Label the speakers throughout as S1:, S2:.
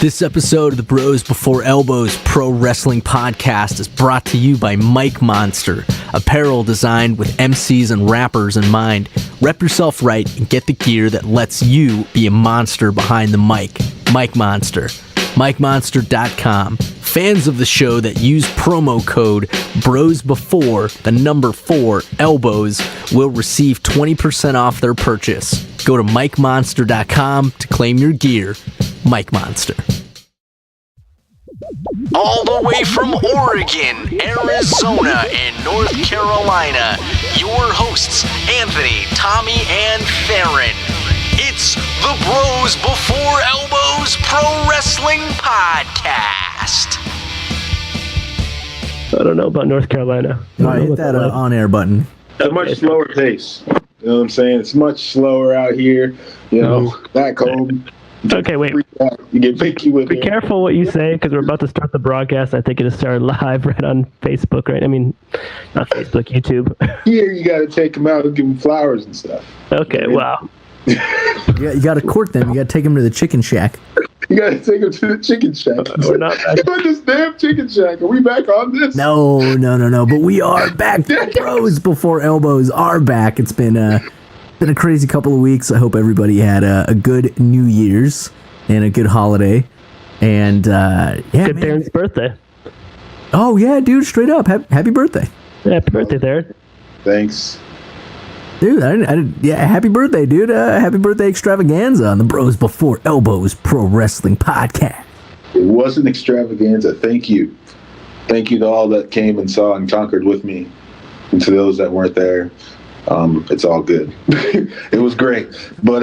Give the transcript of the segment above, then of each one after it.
S1: This episode of the Bros Before Elbows Pro Wrestling Podcast is brought to you by Mike Monster, apparel designed with MCs and rappers in mind. Rep yourself right and get the gear that lets you be a monster behind the mic. Mike Monster. MikeMonster.com. Fans of the show that use promo code BROSBEFORE4ELBOWS will receive 20% off their purchase. Go to MikeMonster.com to claim your gear. Mike Monster.
S2: All the way from Oregon, Arizona, and North Carolina, your hosts, Anthony, Tommy, and Theron. It's the Bros Before Elbows Pro Wrestling Podcast.
S3: I don't know about North Carolina.
S1: All right, hit that on-air button.
S4: It's a much slower pace. You know what I'm saying? It's much slower out here. You know, that cold.
S3: Okay, wait.
S4: You get picky with
S3: Be careful what you say, because we're about to start the broadcast. I think it is started live right on Facebook, right? I mean, not Facebook, YouTube.
S4: Here, you got to take them out and give them flowers and stuff.
S3: Okay, wow.
S1: You got to court them. You got to take them to the chicken shack.
S4: You got to take them to the chicken shack.
S3: We're not back.
S4: On this damn chicken shack. Are we back on this?
S1: No. But we are back. The Bros Before Elbows are back. It's been a crazy couple of weeks. I hope everybody had a good New Year's and a good holiday. And
S3: Good Theron's birthday.
S1: Oh yeah, dude, straight up. Happy birthday.
S3: Yeah, happy birthday, Theron.
S4: Thanks.
S1: Dude, I didn't, yeah, happy birthday, dude. Happy birthday extravaganza on the Bros Before Elbows Pro Wrestling Podcast.
S4: It wasn't extravaganza. Thank you. Thank you to all that came and saw and conquered with me. And to those that weren't there, it's all good. It was great. But,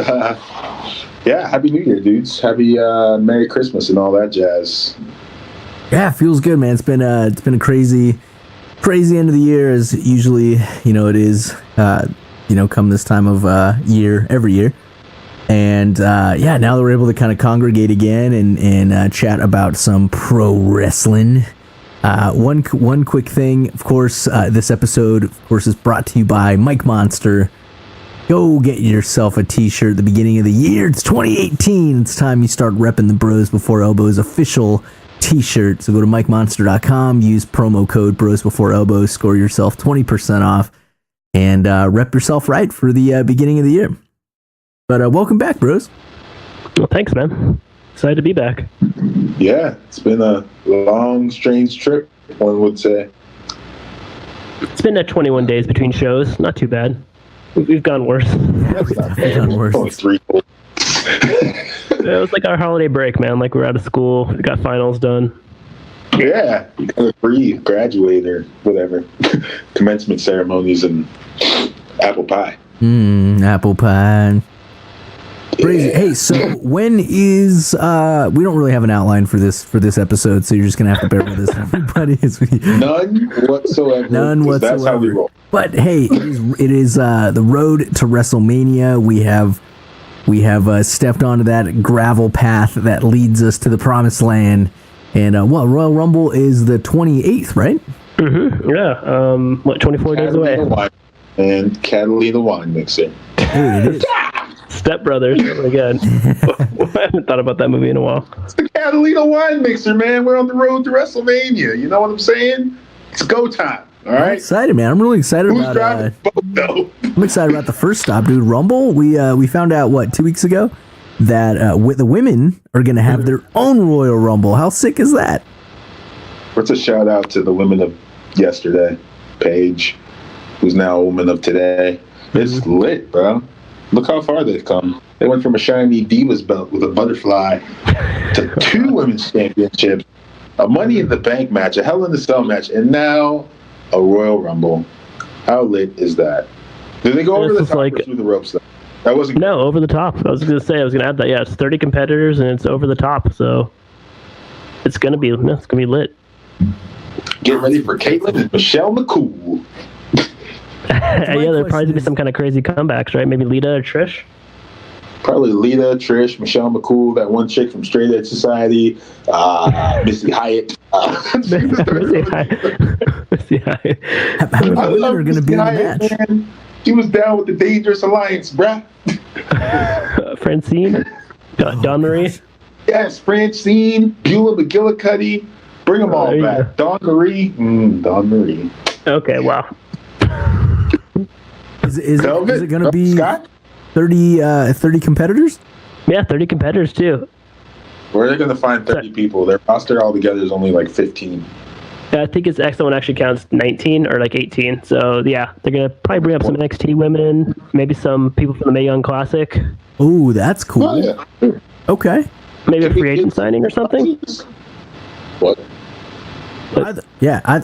S4: yeah, Happy New Year, dudes. Happy Merry Christmas and all that jazz.
S1: Yeah, feels good, man. It's been a crazy end of the year, as usually, it is, come this time of year, every year. And, now that we're able to kind of congregate again and chat about some pro wrestling. One quick thing, of course, this episode, of course, is brought to you by Mike Monster. Go get yourself a t-shirt at the beginning of the year. It's 2018. It's time you start repping the Bros Before Elbows official t-shirt. So go to MikeMonster.com, use promo code Bros Before Elbows, score yourself 20% off, and rep yourself right for the beginning of the year. But welcome back, bros.
S3: Well, thanks, man. Excited to be back.
S4: Yeah, it's been a long, strange trip, one would say.
S3: It's been 21 days between shows. Not too bad. We've gone worse.
S4: Only 3.
S3: It was like our holiday break, man. Like, we're out of school. We got finals done.
S4: Yeah, you kind of breathe, graduate or whatever. Commencement ceremonies and apple pie.
S1: Apple pie. Crazy. Yeah. Hey, so when is we don't really have an outline for this episode, so you're just gonna have to bear with us, everybody.
S4: None whatsoever. That's how we roll.
S1: But hey, it is the road to WrestleMania. We have stepped onto that gravel path that leads us to the promised land. And Royal Rumble is the 28th, right?
S3: Mm-hmm. Yeah. 24 days away.
S4: And Catalina wine mixer.
S1: Dude, it is.
S3: Step Brothers. Again. I haven't thought about that movie in a while.
S4: It's the Catalina wine mixer, man. We're on the road to WrestleMania. You know what I'm saying? It's go time. All right.
S1: I'm excited, man. I'm really excited
S4: Who's
S1: about
S4: driving the boat, though?
S1: I'm excited about the first stop, dude. Rumble. We found out 2 weeks ago that the women are going to have their own Royal Rumble. How sick is that?
S4: What's a shout out to the women of yesterday? Paige, who's now a woman of today. It's lit, bro. Look how far they've come. They went from a shiny Divas belt with a butterfly to 2 women's championships, a Money in the Bank match, a Hell in a Cell match, and now a Royal Rumble. How lit is that? Did they go over the top or through the ropes, though? That wasn't...
S3: No, over the top. I was going to add that. Yeah, it's 30 competitors, and it's over the top, so it's going to be lit.
S4: Get ready for Caitlyn and Michelle McCool.
S3: Yeah, there'll probably be some kind of crazy comebacks, right? Maybe Lita or Trish?
S4: Probably Lita, Trish, Michelle McCool, that one chick from Straight Edge Society, Missy Hyatt.
S3: Missy Hyatt.
S1: How many women are going to be in the match?
S4: Man. She was down with the Dangerous Alliance, bruh.
S3: Francine, Dawn Marie.
S4: Yes, Francine, Beulah McGillicuddy. Bring them all back. Dawn Marie. Dawn Marie.
S3: Okay, wow.
S1: Is it going to be
S4: Scott?
S1: 30 competitors?
S3: Yeah, 30 competitors too.
S4: Where are they going to find 30 people? Their roster altogether is only like 15.
S3: Yeah, I think its X one actually counts 19 or like 18. So yeah, they're gonna probably bring up some NXT women, maybe some people from the Mae Young Classic.
S1: Oh, that's cool.
S4: Oh, yeah.
S1: Okay.
S3: Maybe a free agent signing or something.
S4: What?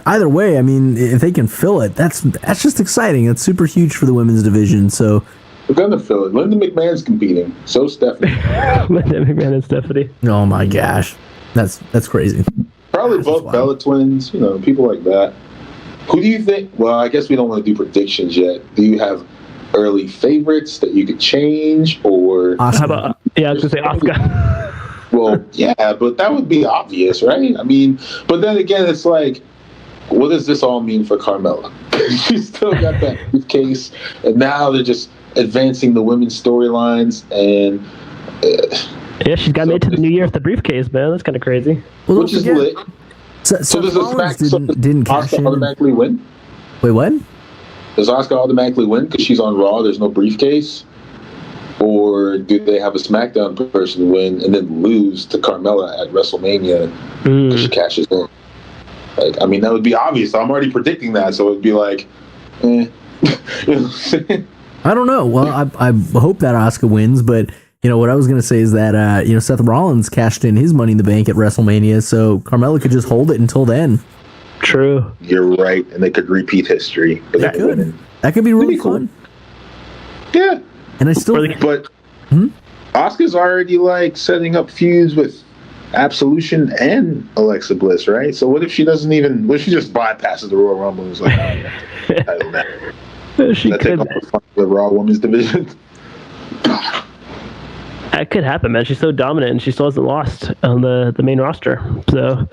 S1: Either way, I mean, if they can fill it, that's just exciting. It's super huge for the women's division. So
S4: We're gonna fill it. Linda McMahon's competing. So Stephanie.
S3: Linda McMahon and Stephanie.
S1: oh my gosh, that's crazy.
S4: Probably both Bella twins. People like that. Who do you think? Well, I guess we don't want to do predictions yet. Do you have early favorites that you could change, or
S1: Asuka.
S3: How about? Yeah, I was gonna say Asuka.
S4: Well, yeah, but that would be obvious, right? I mean, but then again, it's like, what does this all mean for Carmella? She's still got that briefcase, and now they're just advancing the women's storylines, and
S3: Yeah, she's got made to the new year with the briefcase, man. That's kind of crazy.
S1: Well,
S4: which is lit. So does
S1: didn't cash
S4: Asuka
S1: in.
S4: automatically win?
S1: Wait, what?
S4: Does Asuka automatically win because she's on Raw? There's no briefcase. Or do they have a SmackDown person win and then lose to Carmella at WrestleMania because she cashes in? Like, I mean, that would be obvious. I'm already predicting that, so it'd be like, You know what I'm saying?
S1: I don't know. Well, I hope that Asuka wins, but what I was gonna say is that Seth Rollins cashed in his Money in the Bank at WrestleMania, so Carmella could just hold it until then.
S3: True.
S4: You're right, and they could repeat history. But
S1: That could be really
S4: cool.
S1: fun.
S4: Yeah.
S1: And I still,
S4: But Asuka's already like setting up feuds with Absolution and Alexa Bliss, right? So what if she doesn't even? What if she just bypasses the Royal Rumble and is like, oh, yeah, I don't know.
S3: She
S4: That take
S3: could.
S4: off the fun of the Raw Women's division.
S3: That could happen, man. She's so dominant, and she still hasn't lost on the main roster. So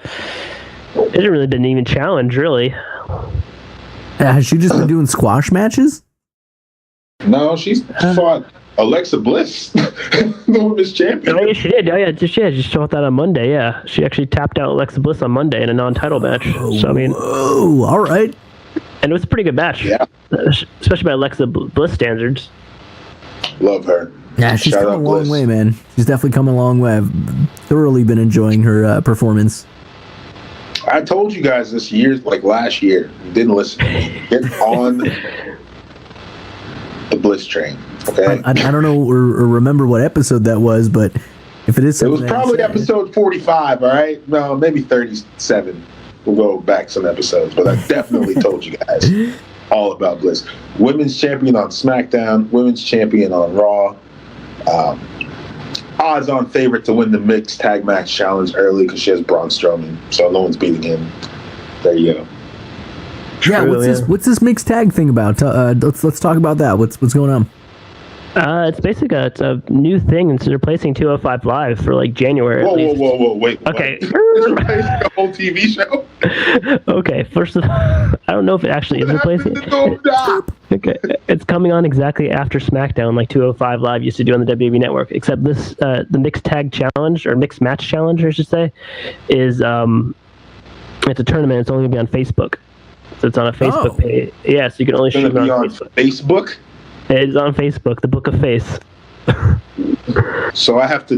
S3: it didn't even challenge, really.
S1: has she just been doing squash matches?
S4: No, she's fought Alexa Bliss, the women's champion.
S3: Oh, yeah, she did. Oh, yeah, she showed that on Monday. Yeah, she actually tapped out Alexa Bliss on Monday in a non-title match. So I mean,
S1: Oh, all right.
S3: and it was a pretty good match.
S4: Yeah.
S3: Especially by Alexa Bliss standards.
S4: Love her.
S1: Yeah, she's
S4: Shout
S1: come a
S4: out
S1: long
S4: Bliss.
S1: way, man. She's definitely come a long way. I've thoroughly been enjoying her performance.
S4: I told you guys this last year. You didn't listen to me. Get on the Bliss train. Okay.
S1: I don't know or remember what episode that was, but if it is
S4: It was
S1: something
S4: probably episode 45, all right? No, maybe 37. We'll go back some episodes, but I definitely told you guys all about Bliss. Women's champion on SmackDown, women's champion on Raw. Odds-on favorite to win the mixed tag match challenge early because she has Braun Strowman, so no one's beating him. There you go.
S1: Yeah,
S3: True,
S1: what's this mixed tag thing about? Let's talk about that. What's going on?
S3: It's basically it's a new thing, and so they're placing 205 Live for like January.
S4: Whoa, wait.
S3: Okay.
S4: It's replacing a whole TV show?
S3: Okay, first of all, I don't know if it actually is replacing. Okay, it's coming on exactly after SmackDown, like 205 Live used to do on the WWE Network. Except this, the mixed tag challenge or mixed match challenge, I should say, is it's a tournament. It's only gonna be on Facebook, so it's on a Facebook page. Yeah, so you can only
S4: It's
S3: shoot
S4: going
S3: it
S4: to
S3: on
S4: be on
S3: Facebook.
S4: Facebook?
S3: It's on Facebook, the Book of Face.
S4: So I have to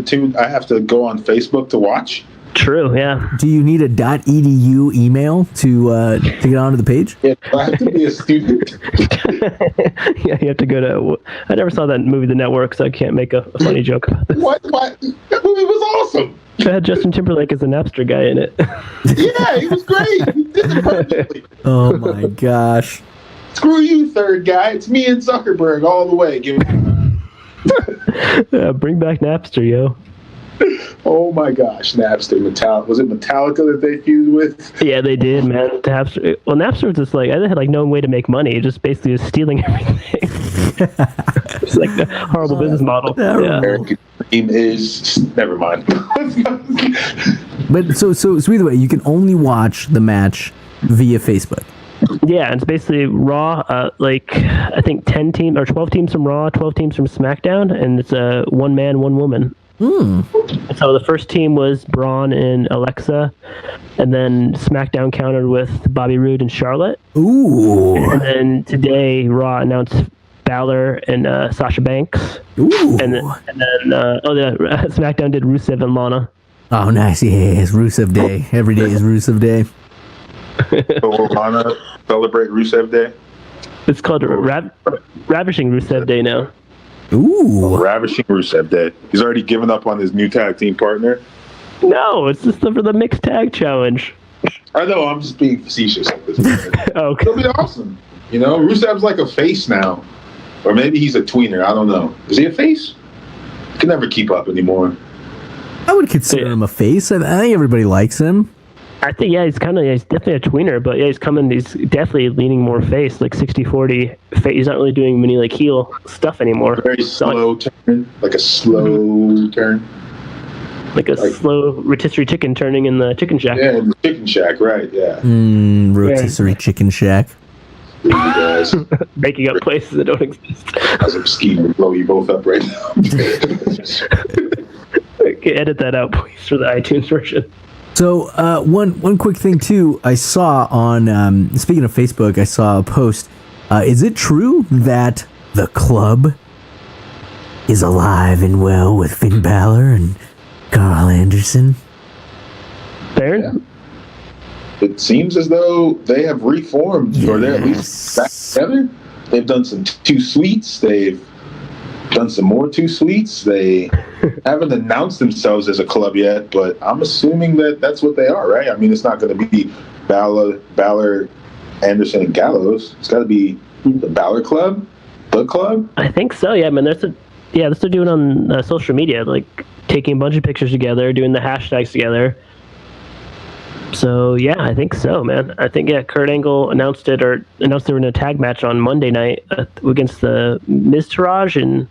S4: go on Facebook to watch?
S3: True, yeah.
S1: Do you need a .edu email to get onto the page?
S4: Yeah, do I have to be a student?
S3: Yeah, you have to go to. I never saw that movie, The Network, so I can't make a funny joke about this.
S4: What? That movie was awesome.
S3: It had Justin Timberlake as the Napster guy in it.
S4: Yeah, he was great. He did it perfectly.
S1: Oh my gosh.
S4: Screw you, third guy. It's me and Zuckerberg all the way.
S3: Yeah, bring back Napster, yo.
S4: Oh my gosh, Napster. Was it Metallica that they feuded with?
S3: Yeah, they did, man. Napster. Well, Napster was just like, I had like no way to make money. It just basically was stealing everything. It's like a horrible business model. Yeah.
S4: American Dream is never mind.
S1: But so either way, you can only watch the match via Facebook.
S3: Yeah, it's basically Raw, like, I think 10 teams or 12 teams from Raw, 12 teams from SmackDown, and it's a one man, one woman. So the first team was Braun and Alexa, and then SmackDown countered with Bobby Roode and Charlotte.
S1: Ooh.
S3: And then today Raw announced Balor and Sasha Banks.
S1: Ooh.
S3: And then SmackDown did Rusev and Lana.
S1: Oh, nice. Yes, Rusev Day. Every day is Rusev Day.
S4: So will Lana celebrate Rusev Day?
S3: It's called Ravishing Rusev Day now.
S1: Ooh.
S4: Ravishing Rusev Day. He's already given up on his new tag team partner.
S3: No, it's just for the mixed tag challenge.
S4: I know, I'm just being facetious at this point.
S3: Okay.
S4: It'll be awesome. You know, Rusev's like a face now. Or maybe he's a tweener. I don't know. Is he a face? He can never keep up anymore.
S1: I would consider him a face. I think everybody likes him.
S3: I think, he's definitely a tweener, but he's definitely leaning more face, like 60-40. He's not really doing many, like, heel stuff anymore.
S4: Very slow turn. Like a slow turn.
S3: Like a slow rotisserie chicken turning in the chicken shack.
S4: Yeah, in the chicken shack, right, yeah.
S1: Rotisserie chicken shack.
S4: You guys.
S3: Making up places that don't exist.
S4: As I'm scheming to blow you both up right now.
S3: Okay, edit that out, please, for the iTunes version.
S1: So, one quick thing, too, I saw on, speaking of Facebook, I saw a post. Is it true that the club is alive and well with Finn Balor and Carl Anderson?
S3: Baron?
S4: Yeah. It seems as though they have reformed, or they're at least back together. They've done some two sweets. They've done some more two sweets. They haven't announced themselves as a club yet, but I'm assuming that that's what they are, right? I mean, it's not going to be Balor, Anderson, and Gallows. It's got to be the Balor Club, the club.
S3: I think so. Yeah, man. That's what they're doing on social media, like taking a bunch of pictures together, doing the hashtags together. So yeah, I think so, man. I think Kurt Angle announced they were in a tag match on Monday night against the Miz Taraj, and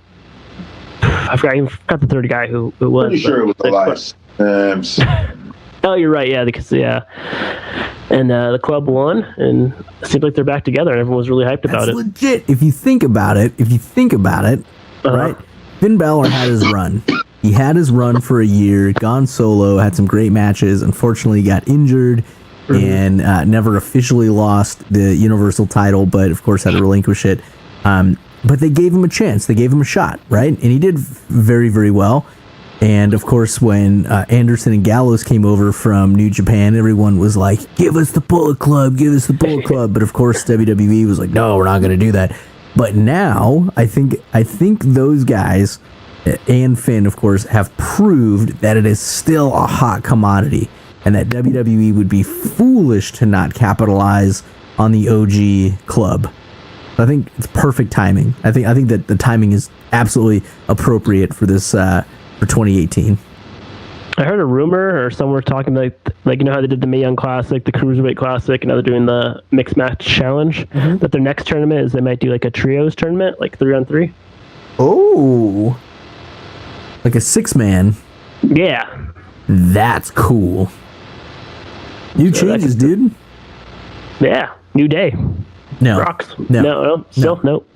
S3: I forgot the third guy who it was.
S4: Pretty sure it was Elias.
S3: Oh, you're right. Yeah, because and the club won, and it seemed like they're back together, and everyone was really hyped about it.
S1: Legit. If you think about it, right? Finn Balor had his run. He had his run for a year, gone solo, had some great matches. Unfortunately, he got injured and never officially lost the Universal title, but of course had to relinquish it. But they gave him a chance. They gave him a shot, right? And he did very, very well. And of course, when Anderson and Gallows came over from New Japan, everyone was like, give us the Bullet Club, give us the Bullet Club. But of course, WWE was like, no, we're not going to do that. But now, I think those guys and Finn, of course, have proved that it is still a hot commodity and that WWE would be foolish to not capitalize on the OG club. I think it's perfect timing. I think that the timing is absolutely appropriate for this for 2018.
S3: I heard a rumor or somewhere talking like you know how they did the Mae Young Classic, the Cruiserweight Classic, and now they're doing the Mixed Match Challenge. Mm-hmm. That their next tournament is they might do like a trios tournament, like 3-on-3.
S1: Oh, like a 6-man.
S3: Yeah,
S1: that's cool. New changes, dude.
S3: Yeah, new day.
S1: No.
S3: Rocks. No.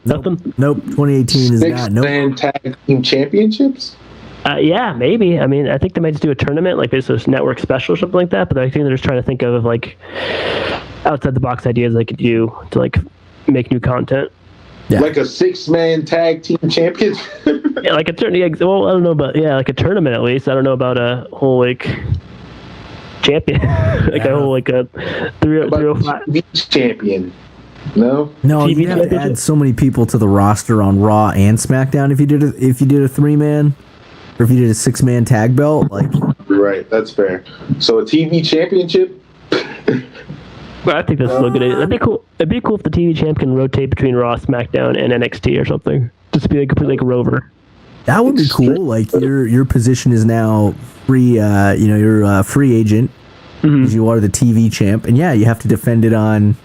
S3: Nothing.
S1: Nope. 2018 is not. Nope.
S4: 6-man tag team championships?
S3: Yeah, maybe. I mean, I think they might just do a tournament, like it's a network special or something like that. But I think they're just trying to think of like outside the box ideas they could do to like make new content.
S4: Yeah. Like a 6-man tag team championship?
S3: Yeah, like a tournament. Well, I don't know about like a tournament at least. I don't know about a whole like champion, like a whole like a 305
S4: champion. No,
S1: you have to add so many people to the roster on Raw and SmackDown if you did a 3-man, or if you did a 6-man tag belt. Like,
S4: right, that's fair. So a TV championship.
S3: Well, I think that's still good. That'd be cool. It'd be cool if the TV champ can rotate between Raw, SmackDown, and NXT or something. Just be like completely like a rover.
S1: That would be cool. Like your position is now free. You're a free agent because you are the TV champ, and you have to defend it on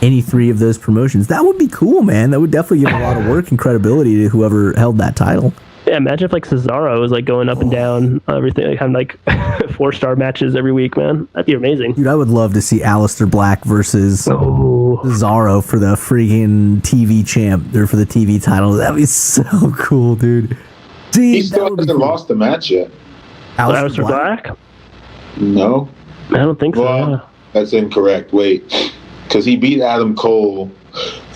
S1: any 3 of those promotions. That would be cool, man. That would definitely give a lot of work and credibility to whoever held that title.
S3: Yeah, imagine if like Cesaro was like going up and down everything, like having like 4-star matches every week, man. That'd be amazing.
S1: Dude, I would love to see Aleister Black versus Cesaro for the freaking TV champ or for the TV title. That'd be so cool, dude. Dude,
S4: He still hasn't lost the match yet.
S3: Aleister Black?
S4: No.
S3: I don't think so.
S4: Well, that's incorrect. Wait. Because he beat Adam Cole,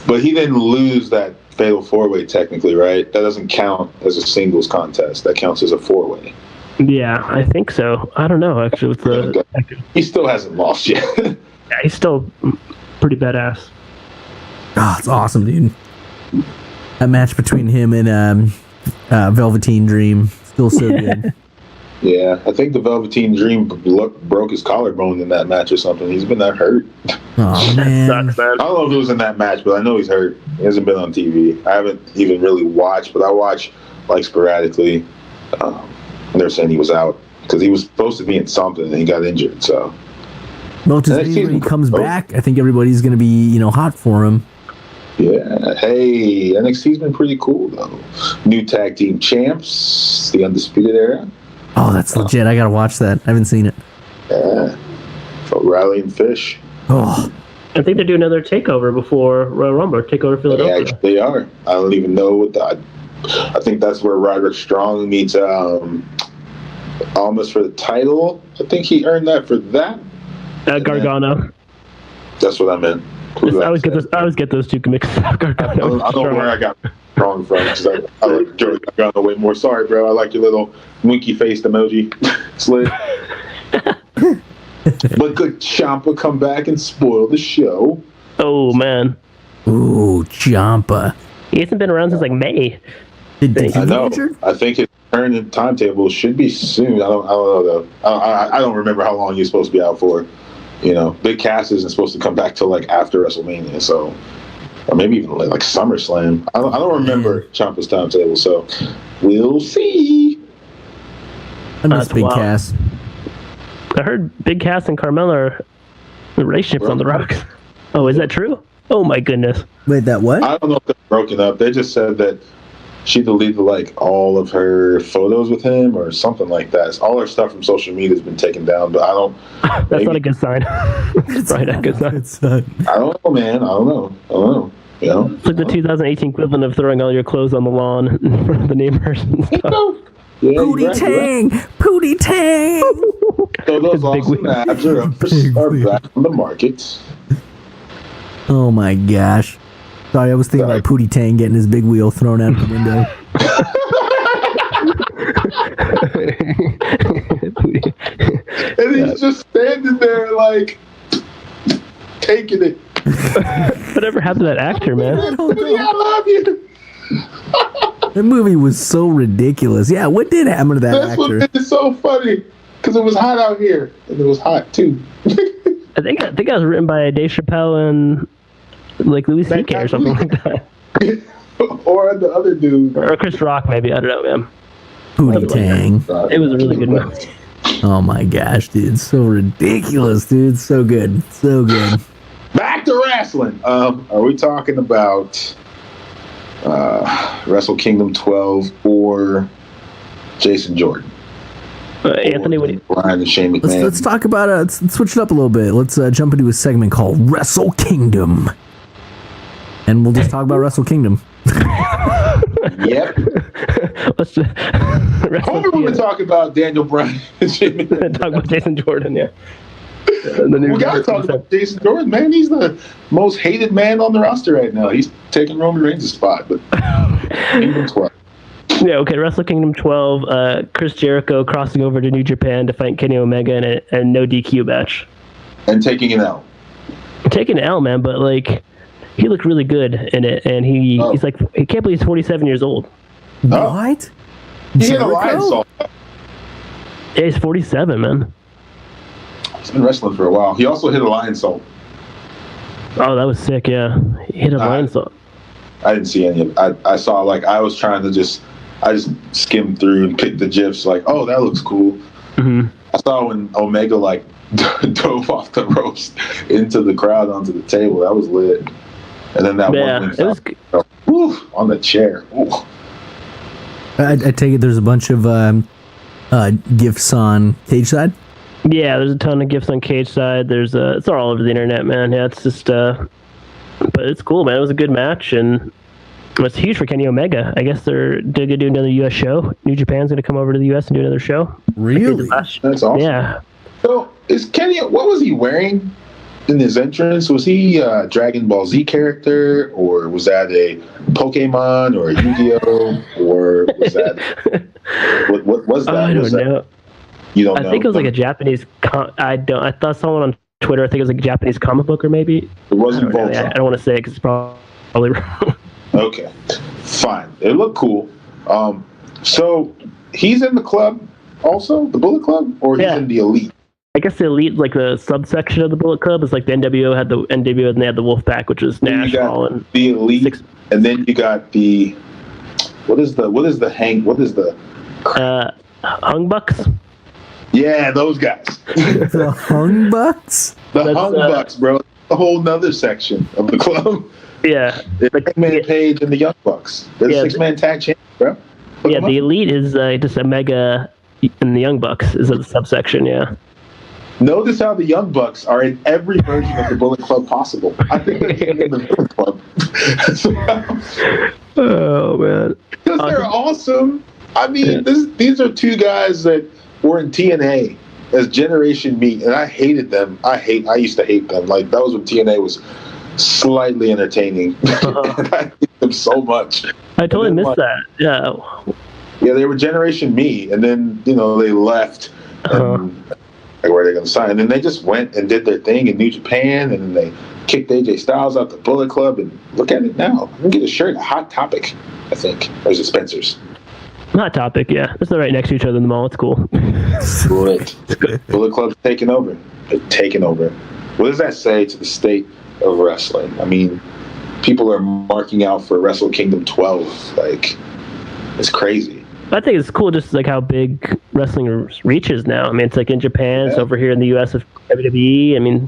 S4: but he didn't lose that Fatal 4-Way technically, right? That doesn't count as a singles contest. That counts as a 4-Way.
S3: Yeah, I think so. I don't know, actually. With the
S4: He still hasn't lost yet.
S3: Yeah, he's still pretty badass.
S1: Oh, it's awesome, dude. That match between him and Velveteen Dream, still so good.
S4: Yeah, I think the Velveteen Dream broke his collarbone in that match or something. He's been that hurt.
S1: Oh, man.
S3: Sucks, man.
S4: I don't know if it was in that match, but I know he's hurt. He hasn't been on TV. I haven't even really watched, but I watch like sporadically. They're saying he was out because he was supposed to be in something and he got injured. So,
S1: Well, just when he comes back, I think everybody's going to be, hot for him.
S4: Yeah. Hey, NXT's been pretty cool though. New tag team champs, the Undisputed Era.
S1: Oh, that's legit. I got to watch that. I haven't seen it.
S4: Yeah. For Riley and Fish.
S1: Oh.
S3: I think they're doing another takeover before Royal Rumble, takeover Philadelphia.
S4: They are. I don't even know what the. I think that's where Roderick Strong meets Almas for the title. I think he earned that for that.
S3: Gargano.
S4: That's what I meant.
S3: I always get those two mixed up. Gargano.
S4: I don't know where I got wrong from because I like Joey Gargano way more. Sorry, bro. I like your little winky faced emoji. Slit. But could Ciampa come back and spoil the show?
S3: Oh man.
S1: Ooh, Ciampa.
S3: He hasn't been around since like May.
S1: Did he get
S4: know.
S1: injured?
S4: I think his turn in timetable should be soon. I don't know though. I don't remember how long he's supposed to be out for. Big Cass isn't supposed to come back till like after WrestleMania, so or maybe even like SummerSlam. I don't remember Ciampa's timetable, so we'll see.
S1: I miss Big Cass.
S3: I heard Big Cass and Carmella are the relationship's on the rocks. Oh, is that true? Oh my goodness.
S1: Wait, that what?
S4: I don't know if they're broken up. They just said that she deleted like all of her photos with him or something like that. All her stuff from social media has been taken down, but I don't.
S3: That's not a good sign. That's probably not a good sign.
S4: I don't know, man. I don't know.
S3: It's like the 2018 equivalent of throwing all your clothes on the lawn in front of the neighbors and stuff.
S4: Yeah,
S1: Pootie Tang! Pootie Tang!
S4: So those awesome abs are back on the market.
S1: Oh my gosh. Sorry, I was thinking about Pootie Tang getting his big wheel thrown out the window.
S4: And he's just standing there like taking it.
S3: Whatever happened to that actor, man?
S1: I don't know.
S4: I love you.
S1: That movie was so ridiculous. Yeah, what did happen to that
S4: That's
S1: actor?
S4: what made it so funny. Because it was hot out here. And it was hot too.
S3: I think it was written by Dave Chappelle and like Louis C.K. or something like that.
S4: Or the other dude.
S3: Or Chris Rock, maybe. I don't know, man.
S1: Pootie Tang.
S3: It was a really good movie.
S1: Oh my gosh, dude. So ridiculous, dude. So good. So good.
S4: Back to wrestling. Are we talking about Wrestle Kingdom 12 or Jason Jordan?
S3: Anthony, what do you...
S4: Bryan and Shane McMahon.
S1: Let's talk about let's switch it up a little bit. Let's jump into a segment called Wrestle Kingdom. And we'll just talk about Wrestle Kingdom.
S4: Yep.
S3: Let's just...
S4: Hopefully we can talk about Daniel Bryan and Shane McMahon.
S3: Talk about Jason Jordan, yeah.
S4: We got to talk about Jason Jordan, man. He's the most hated man on the roster right now. He's taking Roman Reigns' spot, but Kingdom 12.
S3: Yeah, okay, Wrestle Kingdom 12, Chris Jericho crossing over to New Japan to fight Kenny Omega in a no DQ match.
S4: And taking an L.
S3: Taking an L, man, but like, he looked really good in it, and he's like, I can't believe he's 47 years old.
S4: Oh.
S1: What?
S4: He hit a lion salt.
S3: Yeah, he's 47, man.
S4: He's been wrestling for a while. He also hit a lion salt.
S3: Oh, that was sick, yeah. He hit a lion salt.
S4: I didn't see any of it. I saw, like, I was trying to I just skimmed through and picked the GIFs, like, oh, that looks cool.
S3: Mm-hmm.
S4: I saw when Omega, like, dove off the ropes into the crowd onto the table. That was lit. And then that one on the chair. Ooh.
S1: I take it there's a bunch of GIFs on Cage Side?
S3: Yeah, there's a ton of GIFs on Cage Side. It's all over the internet, man. Yeah, it's just, but it's cool, man. It was a good match, and It's huge for Kenny Omega. I guess they're going to do another U.S. show. New Japan's going to come over to the U.S. and do another show.
S1: Really?
S4: That's awesome.
S3: Yeah.
S4: So, is Kenny, what was he wearing in his entrance? Was he a Dragon Ball Z character, or was that a Pokemon or a Yu-Gi-Oh, or was that what was that?
S3: I don't know.
S4: You don't know?
S3: I think it was like a Japanese. I thought someone on Twitter. I think it was like a Japanese comic book, or maybe.
S4: It wasn't Voltron.
S3: I don't want to say it because it's probably wrong.
S4: Okay, fine. It looked cool. So he's in the club also, the Bullet Club, or he's in the Elite?
S3: I guess the Elite, like the subsection of the Bullet Club, is like the NWO had the NWO, and they had the Wolfpack, which was Nash, Hall, and
S4: the Elite, and then you got the what is the
S3: Hung Bucks?
S4: Yeah, those guys.
S1: The Hung Bucks?
S4: The Hung Bucks, bro. A whole nother section of the club.
S3: Yeah.
S4: The Hangman Page and the Young Bucks. They're the six-man tag champions, bro.
S3: Yeah, the Elite is just Omega, and the Young Bucks is a subsection, yeah.
S4: Notice how the Young Bucks are in every version of the Bullet Club possible. I think they're in the Bullet Club.
S3: Oh, man.
S4: Because they're awesome. I mean, these are two guys that were in TNA as Generation Meat, and I hated them. I used to hate them. Like, that was when TNA was slightly entertaining. And I hate them so much.
S3: I totally missed that. Yeah.
S4: Yeah, they were Generation Me, and then, they left. And, where are they going to sign? And then they just went and did their thing in New Japan, and then they kicked AJ Styles out the Bullet Club, and look at it now. You can get a shirt, a Hot Topic, I think. Or is it Spencer's?
S3: Hot Topic, yeah. They're right next to each other in the mall. It's cool.
S4: Great. Bullet Club's taking over. They're taking over. What does that say to the state of wrestling? I mean, people are marking out for Wrestle Kingdom 12. Like, it's crazy.
S3: I think it's cool just like how big wrestling reaches now. I mean, it's like in Japan, it's over here in the US with WWE. I mean,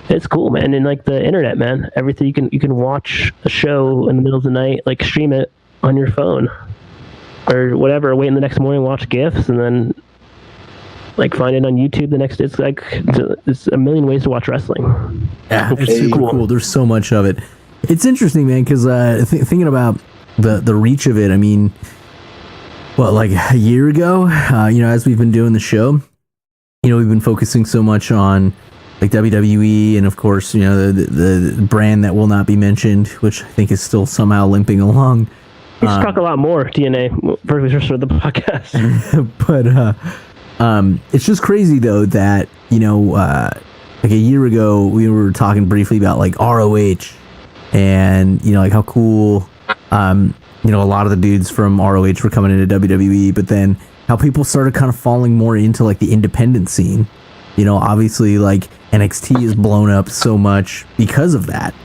S3: it's cool, man. And like the internet, man, everything you can watch a show in the middle of the night, like stream it on your phone or whatever, wait in the next morning, watch GIFs, and then like find it on YouTube the next day. It's like it's a million ways to watch wrestling.
S1: Yeah, it's super cool. There's so much of it. It's interesting, man, because thinking about the reach of it, I mean, like a year ago, as we've been doing the show, we've been focusing so much on like WWE and of course, the brand that will not be mentioned, which I think is still somehow limping along.
S3: We should talk a lot more TNA before we start the podcast.
S1: But it's just crazy though that like a year ago we were talking briefly about like ROH and like how cool a lot of the dudes from ROH were coming into WWE, but then how people started kind of falling more into like the independent scene. Obviously like NXT is blown up so much because of that.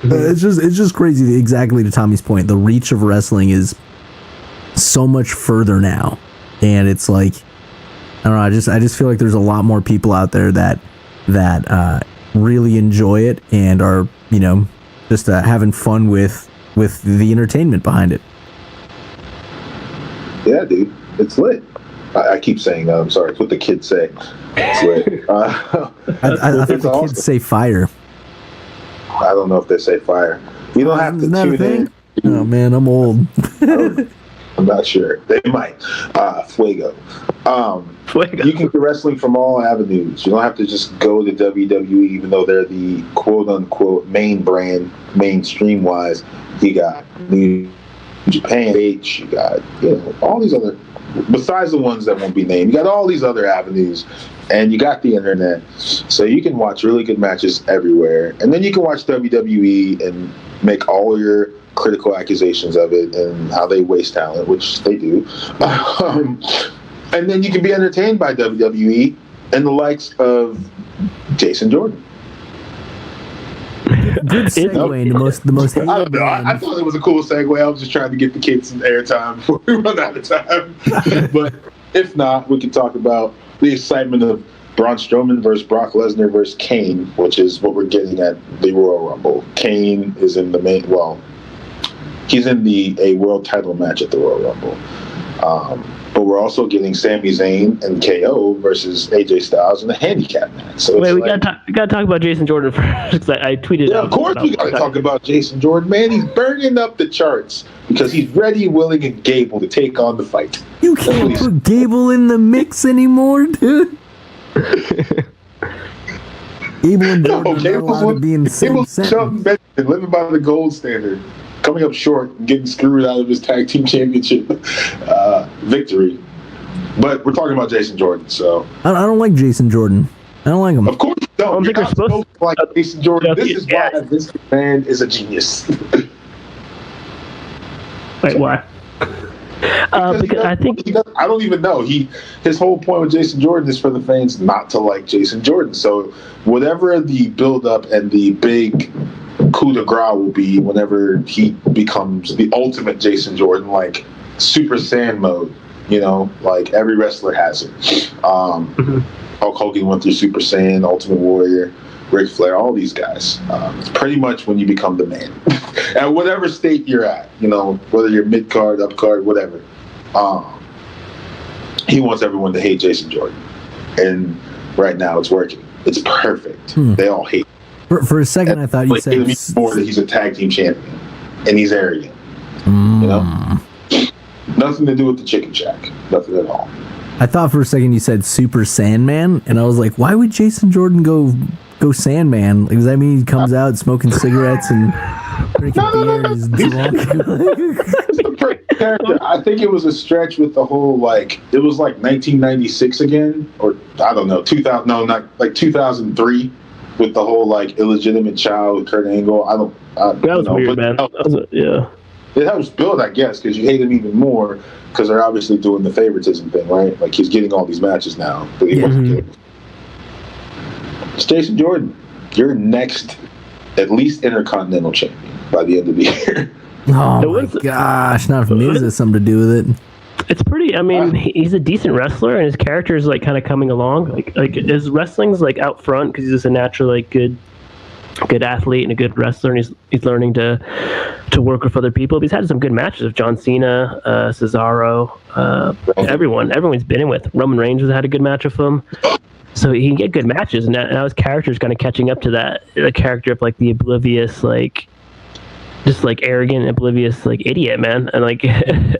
S1: It's just crazy. Exactly to Tommy's point, the reach of wrestling is so much further now, and it's like I don't know. I just feel like there's a lot more people out there that really enjoy it and are just having fun with the entertainment behind it.
S4: Yeah, dude, it's lit. I keep saying I'm sorry. It's what the kids say. It's lit. I
S1: thought the
S4: awesome.
S1: Kids say fire.
S4: I don't know if they say fire. You don't have to tune in.
S1: Oh man, I'm old.
S4: I'm not sure. They might. Fuego.
S3: Fuego.
S4: You can get wrestling from all avenues. You don't have to just go to WWE, even though they're the quote-unquote main brand, mainstream-wise. You got New Japan, you got all these other, besides the ones that won't be named, you got all these other avenues, and you got the internet, so you can watch really good matches everywhere, and then you can watch WWE and make all your critical accusations of it and how they waste talent, which they do, and then you can be entertained by WWE and the likes of Jason Jordan.
S1: Good segue into the most.
S4: I don't know. I thought it was a cool segue. I was just trying to get the kids some airtime before we run out of time. But if not, we can talk about the excitement of Braun Strowman versus Brock Lesnar versus Kane, which is what we're getting at the Royal Rumble. Kane is in the main. Well, he's in a world title match at the Royal Rumble. but we're also getting Sami Zayn and KO versus AJ Styles in a handicap match. So
S3: wait, we
S4: like,
S3: gotta talk about Jason Jordan first. 'Cause I tweeted.
S4: yeah,
S3: out
S4: of course we gotta talk about Jason Jordan, man. He's burning up the charts because he's ready, willing, and able to take on the fight.
S1: You can't put Gable in the mix anymore, dude. Gable and Jordan are not allowed to be in the same sentence.
S4: Living by the gold standard, coming up short and getting screwed out of his tag team championship victory. But we're talking about Jason Jordan, so
S1: I don't like Jason Jordan. I don't like him.
S4: of course you don't. You're not supposed to like Jason Jordan. This is why this man is a genius.
S3: Wait, why? Because I think
S4: I don't even know. His whole point with Jason Jordan is for the fans not to like Jason Jordan. So whatever the build up and the big coup de grace will be whenever he becomes the ultimate Jason Jordan, like Super Saiyan mode, like every wrestler has it. Hulk Hogan went through Super Saiyan, Ultimate Warrior, Ric Flair, all these guys. It's pretty much when you become the man. At whatever state you're at, whether you're mid-card, up-card, whatever. He wants everyone to hate Jason Jordan. And right now it's working. It's perfect. They all hate him.
S1: For a second, I thought you said...
S4: More that he's a tag team champion. And he's arrogant. Nothing to do with the Chicken Shack. Nothing at all.
S1: I thought for a second you said Super Sandman, and I was like, why would Jason Jordan go Sandman? Like, does that mean he comes out smoking cigarettes and drinking beer and is drunk?
S4: I think it was a stretch with the whole, it was like 1996 again, or I don't know, 2000, no, not like 2003 with the whole illegitimate child with Kurt Angle.
S3: That was weird, man. Yeah.
S4: It helps build, I guess, because you hate him even more because they're obviously doing the favoritism thing, right? Like, he's getting all these matches now that he wasn't getting. It's Jason Jordan. You're next, at least Intercontinental Champion by the end of the year.
S1: Oh, my gosh. Not if Miz has something to do with it.
S3: It's pretty, he's a decent wrestler, and his character is, kind of coming along. Like his wrestling's, out front because he's just a naturally good athlete and a good wrestler, and he's learning to work with other people. But he's had some good matches with John Cena, Cesaro, everyone's been in with. Roman Reigns has had a good match with him. So he can get good matches, and now his character's kind of catching up to that. The character of the oblivious, just arrogant, oblivious, idiot, man. And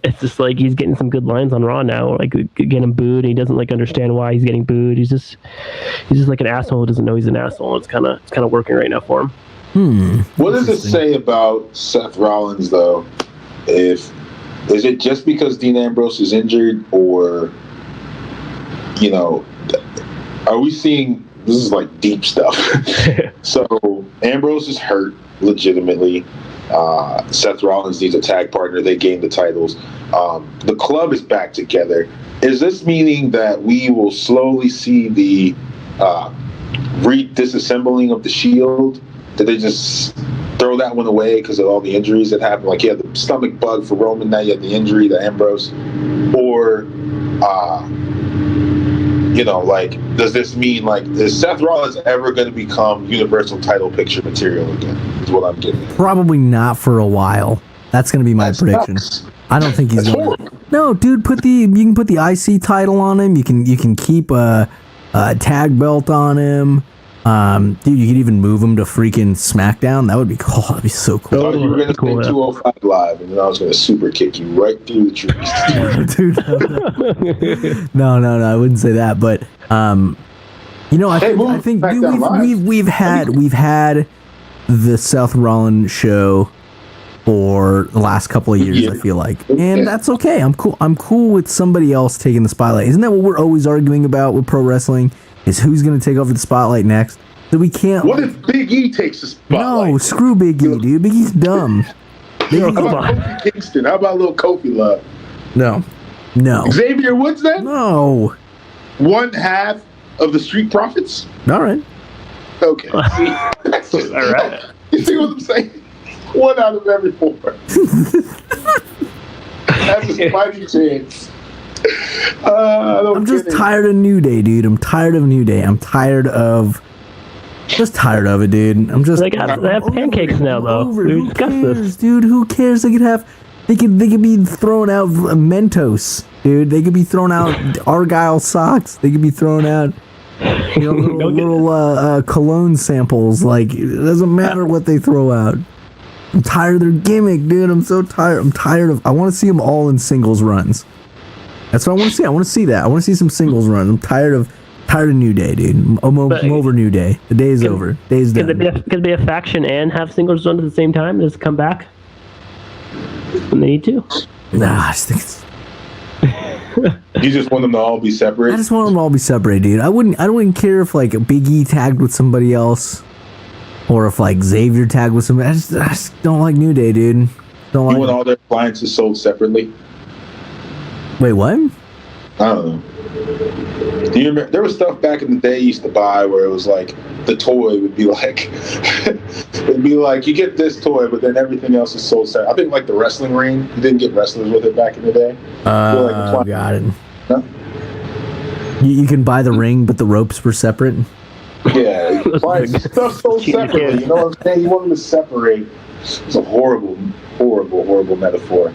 S3: it's just he's getting some good lines on Raw now, getting booed. And he doesn't understand why he's getting booed. He's just an asshole who doesn't know he's an asshole. It's kind of working right now for him.
S4: What does it say about Seth Rollins though? Is it just because Dean Ambrose is injured, or are we seeing this is deep stuff? So Ambrose is hurt legitimately. Seth Rollins needs a tag partner. They gained the titles. The club is back together. Is this meaning that we will slowly see the disassembling of the Shield? Did they just throw that one away because of all the injuries that happened? You had the stomach bug for Roman, now you had the injury to Ambrose. Or, does this mean, is Seth Rollins ever going to become Universal title picture material again? Is what I'm getting at.
S1: Probably not for a while. That's going to be my prediction.
S4: Sucks.
S1: I don't think he's going to. No, dude, you can put the IC title on him. You can keep a tag belt on him. Dude, you could even move him to freaking SmackDown. That would be cool. That'd be so cool.
S4: I thought you were going to say 205 Live, and then I was going to super kick you right through the trees.
S1: Dude, no, I wouldn't say that. But I think dude, we've had the Seth Rollins show for the last couple of years. I feel like, and that's okay. I'm cool with somebody else taking the spotlight. Isn't that what we're always arguing about with pro wrestling? Is who's going to take over the spotlight next? So we can't.
S4: What if Big E takes the spotlight?
S1: No, screw Big E, dude. Big E's dumb.
S4: How about Kofi Kingston? How about little Kofi Love?
S1: No.
S4: Xavier Woods then?
S1: No.
S4: One half of the Street Profits?
S1: All right.
S4: Okay. See, that's just, all right. You see what I'm saying? One out of every four. That's a fighting chance.
S1: I'm just tired of New Day, dude. I'm tired of New Day. I'm tired of it, dude. I'm just
S3: they have pancakes now, though.
S1: Who cares, dude? Who cares? They could have They could be throwing out Mentos, dude. They could be throwing out Argyle socks. They could be throwing out little cologne samples. Like, it doesn't matter what they throw out. I'm tired of their gimmick, dude. I'm so tired. I'm tired of. I want to see them all in singles runs. That's what I want to see. I want to see that. I want to see some singles runs. I'm tired of New Day, dude. I'm over New Day. The day is over. Day's done.
S3: Could it be a faction and have singles run at the same time? Just come back when they need to.
S1: Nah, I just think it's.
S4: You just want them to all be separate?
S1: I just want them to all be separate, dude. I wouldn't care if like Big E tagged with somebody else, or if like Xavier tagged with somebody. I just don't like New Day, dude. Don't like.
S4: You want all their appliances sold separately?
S1: Wait, what?
S4: I don't know. Do you remember there was stuff back in the day you used to buy where it was like the toy would be like it'd be like you get this toy but then everything else is sold separate. I think like the wrestling ring, you didn't get wrestlers with it back in the day.
S1: Got it.
S4: Huh?
S1: You can buy the ring but the ropes were separate.
S4: Yeah, stuff sold separately. You know what I'm saying? You want them to separate. It's a horrible metaphor.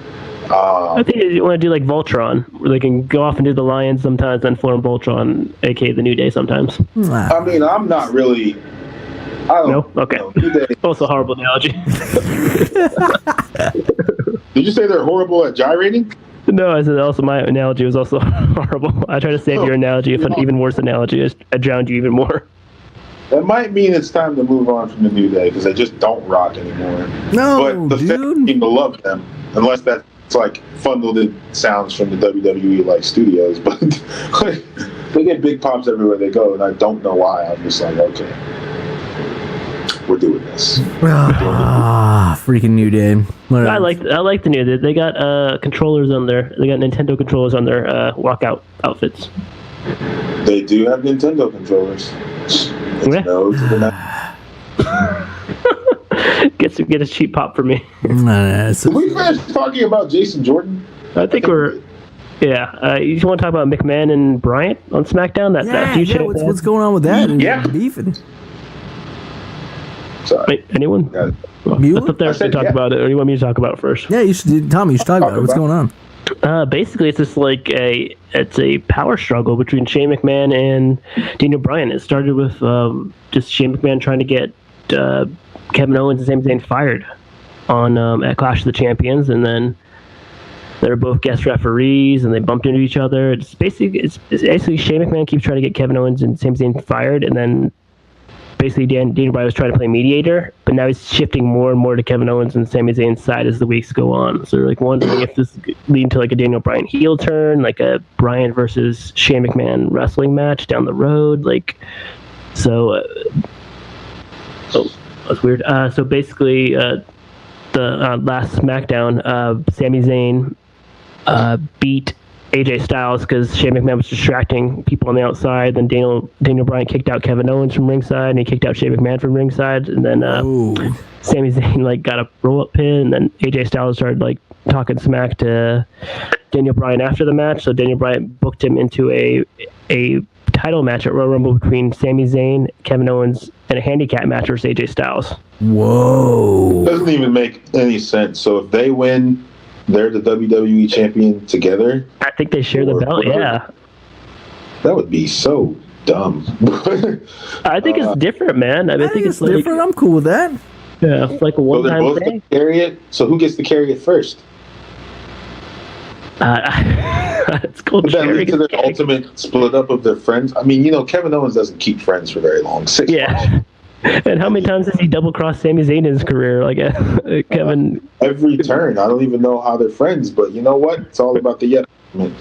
S3: I think you want to do like Voltron, where they can go off and do the Lions sometimes, then form Voltron, aka the New Day sometimes.
S4: I mean, I'm not really. I don't
S3: No? Okay.
S4: know. New Day.
S3: Also a horrible analogy.
S4: Did you say they're horrible at gyrating?
S3: No, I said also my analogy was also horrible. I tried to save your analogy with an even worse analogy. I drowned you even more.
S4: That might mean it's time to move on from the New Day because they just don't rock anymore.
S1: No,
S4: but the fans seem to love them, unless that's like funded sounds from the WWE like studios. But they get big pops everywhere they go, and I don't know why. I'm just like, okay, we're doing this.
S1: Freaking New Day. Whatever.
S3: I like the New Day. They got controllers on their. They got Nintendo controllers on their walkout outfits.
S4: They do have Nintendo controllers.
S3: Yeah.
S4: No to the
S3: Get a cheap pop for me.
S4: Did we finish talking about Jason Jordan?
S3: I think we're. Yeah, you just want to talk about McMahon and Bryan on SmackDown? That feud
S1: what's going on with that?
S4: Yeah.
S1: Beefing.
S4: Sorry.
S3: Wait, anyone?
S4: Yeah.
S3: Let's up there to talk about it, or you want me to talk about it first?
S1: Yeah, you should. Tommy, you should talk about it. What's going on?
S3: Basically, it's just like a power struggle between Shane McMahon and Daniel Bryan. It started with just Shane McMahon trying to get Kevin Owens and Sami Zayn fired on at Clash of the Champions, and then they're both guest referees, and they bumped into each other. It's basically Shane McMahon keeps trying to get Kevin Owens and Sami Zayn fired, and then basically Daniel Bryan was trying to play mediator, but now he's shifting more and more to Kevin Owens and Sami Zayn's side as the weeks go on. So they're like wondering if this is leading to like a Daniel Bryan heel turn, like a Bryan versus Shane McMahon wrestling match down the road. Like, so. That's weird. So basically, the last SmackDown, Sami Zayn beat AJ Styles because Shane McMahon was distracting people on the outside. Then Daniel Bryan kicked out Kevin Owens from ringside, and he kicked out Shane McMahon from ringside. And then Sami Zayn like got a roll-up pin, and then AJ Styles started like talking smack to Daniel Bryan after the match. So Daniel Bryan booked him into a title match at Royal Rumble between Sami Zayn, Kevin Owens, and a handicap match versus AJ Styles.
S1: Whoa.
S4: Doesn't even make any sense. So if they win, they're the WWE champion together?
S3: I think they share the belt, yeah.
S4: That would be so dumb.
S3: I think it's different, man. I think it's like,
S1: different. I'm cool with that.
S3: Yeah, it's like a one-time thing.
S4: Carry it. So who gets to carry it first?
S3: It's called
S4: Would that lead to their ultimate split up of their friends? I mean, Kevin Owens doesn't keep friends for very long. 6 months.
S3: And how many times has he double-crossed Sami Zayn in his career? Like Kevin.
S4: Every turn. I don't even know how they're friends, but you know what? It's all about the yes. No,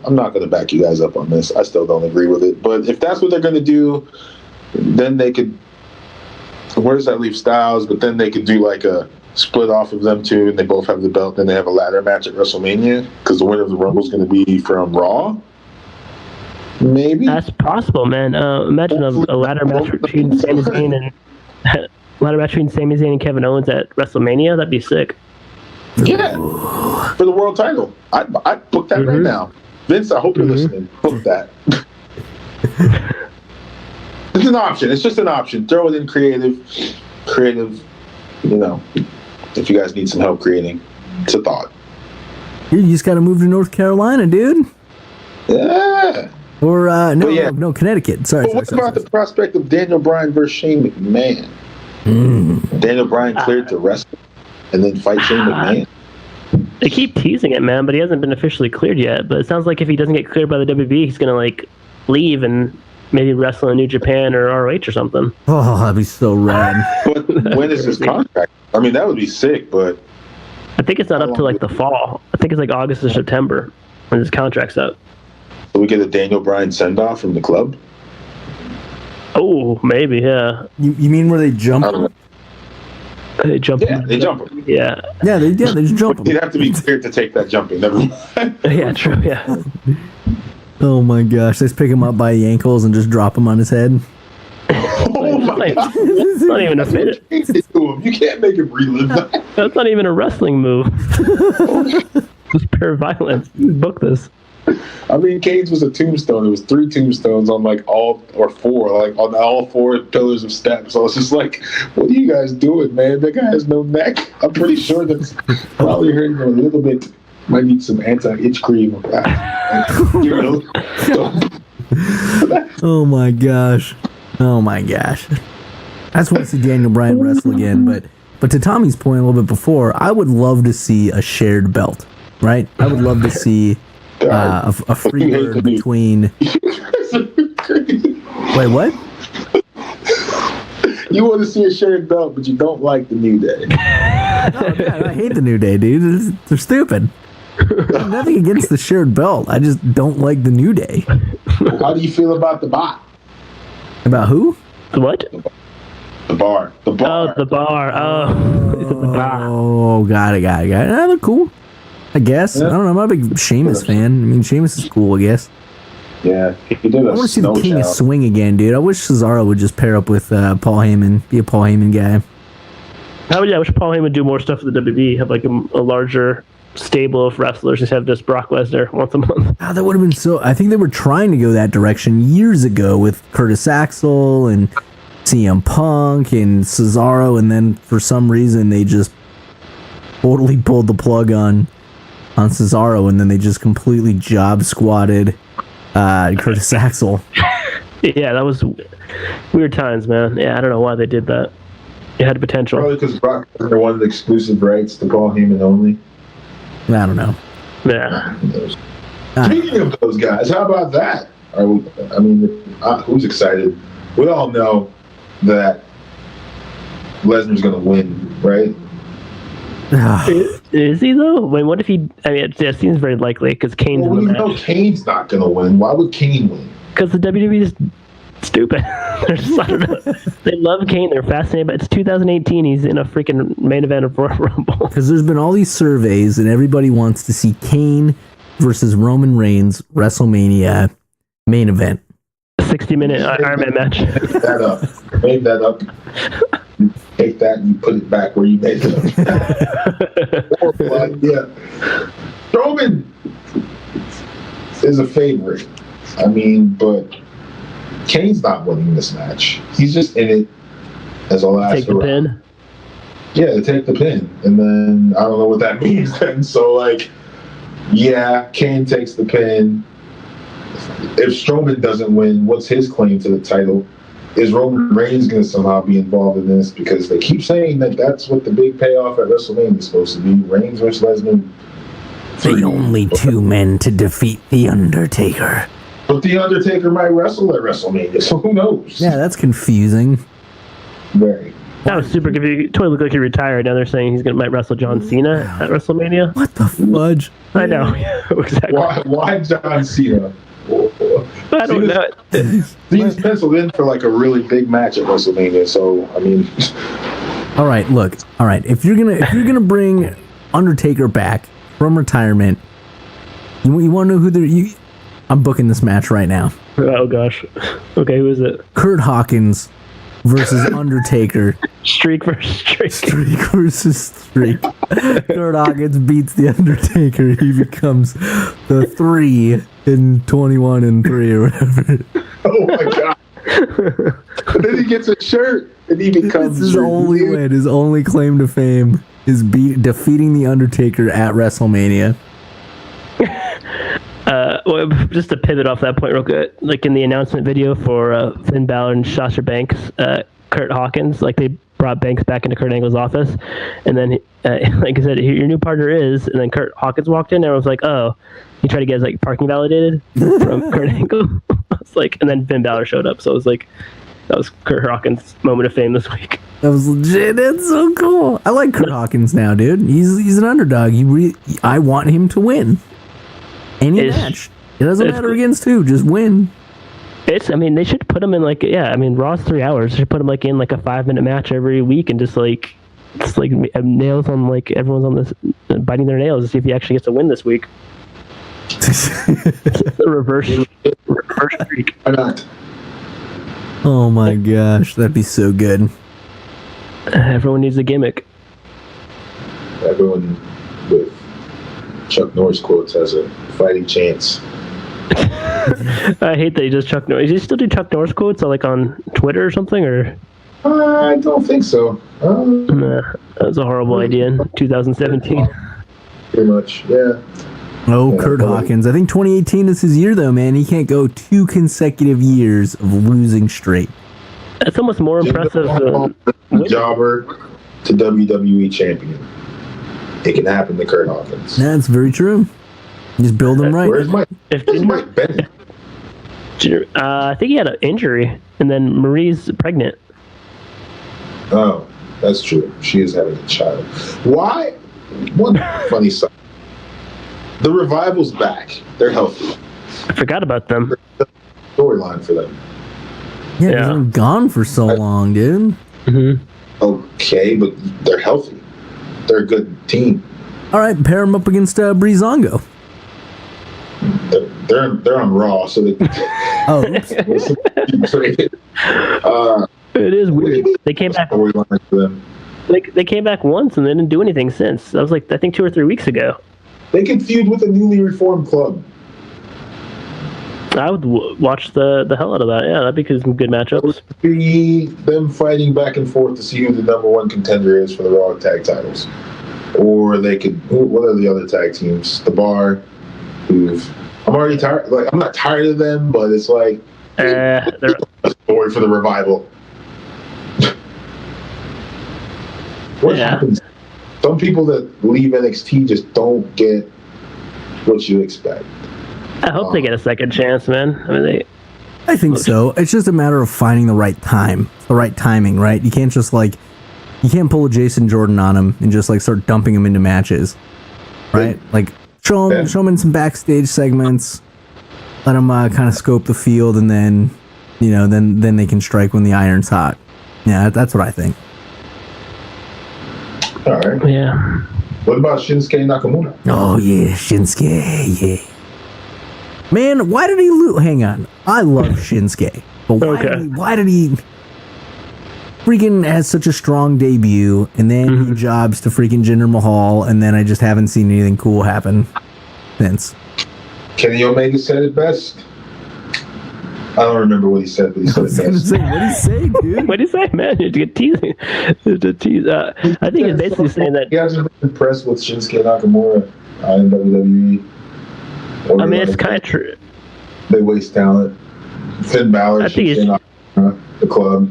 S4: I'm not going to back you guys up on this. I still don't agree with it. But if that's what they're going to do, then they could. Where does that leave Styles? But then they could do like a split off of them two, and they both have the belt. Then they have a ladder match at WrestleMania because the winner of the Rumble is going to be from Raw. Maybe
S3: that's possible, man. Imagine a ladder match between Sami Zayn and Kevin Owens at WrestleMania. That'd be sick.
S4: Yeah, for the world title. I'd book that right now. Vince, I hope you're listening. Book that. It's an option. It's just an option. Throw it in creative. if you guys need some help creating. It's a thought.
S1: You just got to move to North Carolina, dude.
S4: Yeah.
S1: Or no, Connecticut. Sorry.
S4: But what about the prospect of Daniel Bryan versus Shane McMahon? Daniel Bryan cleared to wrestle and then fight Shane McMahon.
S3: They keep teasing it, man, but he hasn't been officially cleared yet. But it sounds like if he doesn't get cleared by the WWE, he's gonna leave and maybe wrestle in New Japan or ROH or something.
S1: Oh, that'd be so rad.
S4: But when is his contract? I mean, that would be sick, but
S3: I think it's not up to the fall. I think it's August or September when his contract's up.
S4: So we get a Daniel Bryan send-off from the club?
S3: Oh, maybe, yeah.
S1: You mean where they jump him?
S3: They jump
S4: Yeah, they jump him.
S3: Yeah.
S1: Yeah, they just jump him.
S4: He'd have to be cleared to take that jumping. Never mind.
S3: Yeah, true, yeah.
S1: Oh my gosh, let's pick him up by the ankles and just drop him on his head.
S4: Oh my God.
S3: It's not even a fit.
S4: You can't make him relive that.
S3: That's not even a wrestling move. It's pure violence. Book this.
S4: I mean, Cage's was a tombstone. It was 3 tombstones on all 4, on all 4 pillars of steps. So it's just what are you guys doing, man? That guy has no neck. I'm pretty sure that's probably hurting him a little bit. Might need some anti-itch cream.
S1: Oh my gosh. Oh my gosh. I just want to see Daniel Bryan wrestle again, but to Tommy's point a little bit before, I would love to see a shared belt, right? I would love to see a free word between. Wait, what?
S4: You want to see a shared belt, but you don't like the New Day.
S1: No, I hate the New Day, dude. They're stupid. I have nothing against the shared belt. I just don't like the New Day.
S4: How do you feel about the bot?
S1: About who?
S3: The what?
S4: The bar. The bar.
S3: Oh, the bar. Oh, it's at the bar.
S1: Oh, got it. Yeah, they're cool. I guess. Yeah. I don't know. I'm not a big Sheamus fan. I mean, Sheamus is cool, I guess.
S4: Yeah, he did. I
S1: want to see the King of Swing again, dude. I wish Cesaro would just pair up with Paul Heyman, be a Paul Heyman guy.
S3: I wish Paul Heyman would do more stuff for the WWE, have a larger stable of wrestlers instead of just Brock Lesnar once a month.
S1: Oh, that would have been so. I think they were trying to go that direction years ago with Curtis Axel and CM Punk and Cesaro, and then for some reason they just totally pulled the plug on Cesaro, and then they just completely job squatted Curtis Axel.
S3: Yeah, that was weird times, man. Yeah, I don't know why they did that. It had potential.
S4: Probably because Brock Lesnar wanted exclusive rights to Paul Heyman only.
S1: I don't know.
S3: Yeah.
S4: Speaking of those guys, how about that? Who's excited? We all know that Lesnar's going to win, right?
S3: Is he though? What if he? I mean, it seems very likely because Kane's in the match.
S4: We know Kane's not going to win. Why would Kane win?
S3: Because the WWE is stupid. They're just, I don't know. They love Kane. They're fascinated, but it's 2018. He's in a freaking main event of Royal Rumble.
S1: Because there's been all these surveys, and everybody wants to see Kane versus Roman Reigns WrestleMania main event.
S3: 60-minute Iron Man match.
S4: Make that up. Made that up. You take that and you put it back where you made it up. Horrible idea. Roman is a favorite. But Kane's not winning this match. He's just in it as a last
S3: take the pin.
S4: Yeah, to take the pin. And then I don't know what that means then. So Kane takes the pin. If Strowman doesn't win, what's his claim to the title? Is Roman Reigns going to somehow be involved in this? Because they keep saying that that's what the big payoff at WrestleMania is supposed to be. Reigns versus Lesnar.
S1: The only 2 men to defeat The Undertaker.
S4: But The Undertaker might wrestle at WrestleMania, so who knows?
S1: Yeah, that's confusing.
S4: Very.
S3: That was super confusing. He totally looked like he retired. Now they're saying might wrestle John Cena at WrestleMania.
S1: What the fudge?
S3: I know. Exactly.
S4: Why John Cena?
S3: I don't know.
S4: He's penciled in for a really big match at WrestleMania, so
S1: All right, look. All right, if you're gonna bring Undertaker back from retirement, you want to know who they're. I'm booking this match right now.
S3: Oh gosh. Okay, who is it?
S1: Kurt Hawkins versus Undertaker.
S3: Streak versus streak.
S1: Streak versus streak. Kurt Hawkins beats the Undertaker. He becomes the 3 in 21 and 3 or whatever.
S4: Oh my god. And then he gets a shirt and he becomes
S1: his only win, his only claim to fame. is defeating the Undertaker at WrestleMania.
S3: Well, just to pivot off that point real quick, like in the announcement video for Finn Balor and Sasha Banks, Kurt Hawkins, like they brought Banks back into Kurt Angle's office, and then like I said, your new partner is, and then Kurt Hawkins walked in, and everyone was like, oh, he tried to get his like parking validated from Kurt Angle. I was like, and then Finn Balor showed up, so it was like, that was Kurt Hawkins' moment of fame this week.
S1: That was legit. That's so cool. I like Kurt Hawkins now, dude. He's an underdog. I want him to win any match. It doesn't matter against who, just win.
S3: I mean, they should put him in like, Raw's 3 hours. They should put him like in like a 5-minute match every week and just like nails on like everyone's on this biting their nails to see if he actually gets a win this week. reverse streak.
S4: Why not?
S1: Oh my gosh, that'd be so good.
S3: Everyone needs a gimmick.
S4: Everyone with Chuck Norris quotes has a fighting chance.
S3: I hate that he does Chuck Norris. Does he still do Chuck Norris quotes like on Twitter or something? Or
S4: I don't think so.
S3: Nah, that was a horrible idea in 2017.
S4: Pretty much, yeah.
S1: Oh, Kurt Hawkins. I think 2018 is his year, though, man. He can't go 2 consecutive years of losing straight.
S3: That's almost more impressive than
S4: jobber to WWE champion. It can happen to Kurt Hawkins.
S1: That's very true. Just build him right.
S4: Where's Mike Bennett?
S3: I think he had an injury, and then Marie's pregnant.
S4: Oh, that's true. She is having a child. Why? One funny side. The Revival's back. They're healthy.
S3: I forgot about them.
S4: Storyline for them.
S1: Yeah, he's been gone for so long, dude.
S3: Mm-hmm.
S4: Okay, but they're healthy. They're a good team.
S1: All right, pair him up against Breezango.
S4: They're on Raw, so they.
S1: Oh,
S3: it is weird. They came back.
S4: Storyline for them.
S3: They came back once and they didn't do anything since. That was like I think 2 or 3 weeks ago.
S4: They could feud with a newly reformed club.
S3: I would watch the hell out of that. Yeah, that'd be some good matchups.
S4: Be them fighting back and forth to see who the number 1 contender is for the Raw tag titles, or they could. What are the other tag teams? The Bar. I'm already tired. Like I'm not tired of them, but it's like
S3: they're
S4: a story for the Revival. What happens? Some people that leave NXT just don't get what you expect.
S3: I hope they get a second chance, man. I mean,
S1: I think so. It's just a matter of finding the right time, the right timing, right? You can't just you can't pull a Jason Jordan on him and just start dumping him into matches, right? Like show him in some backstage segments, let him kind of scope the field, and then then they can strike when the iron's hot. Yeah, that's what I think.
S4: All right.
S3: Yeah.
S4: What about Shinsuke Nakamura?
S1: Oh yeah, Shinsuke, yeah. Man, why did he lose? Hang on, I love Shinsuke, but why did he freaking has such a strong debut, and then he jobs to freaking Jinder Mahal, and then I just haven't seen anything cool happen since.
S4: Kenny Omega said it best. I don't remember what he said, but he said it best.
S1: What did he say, dude?
S3: What did he say, man? You get teasing. I think he's basically saying that
S4: he hasn't been impressed with Shinsuke Nakamura in WWE.
S3: I mean, it's kind of true.
S4: They waste talent. Finn Balor, Shinsuke Nakamura, the club.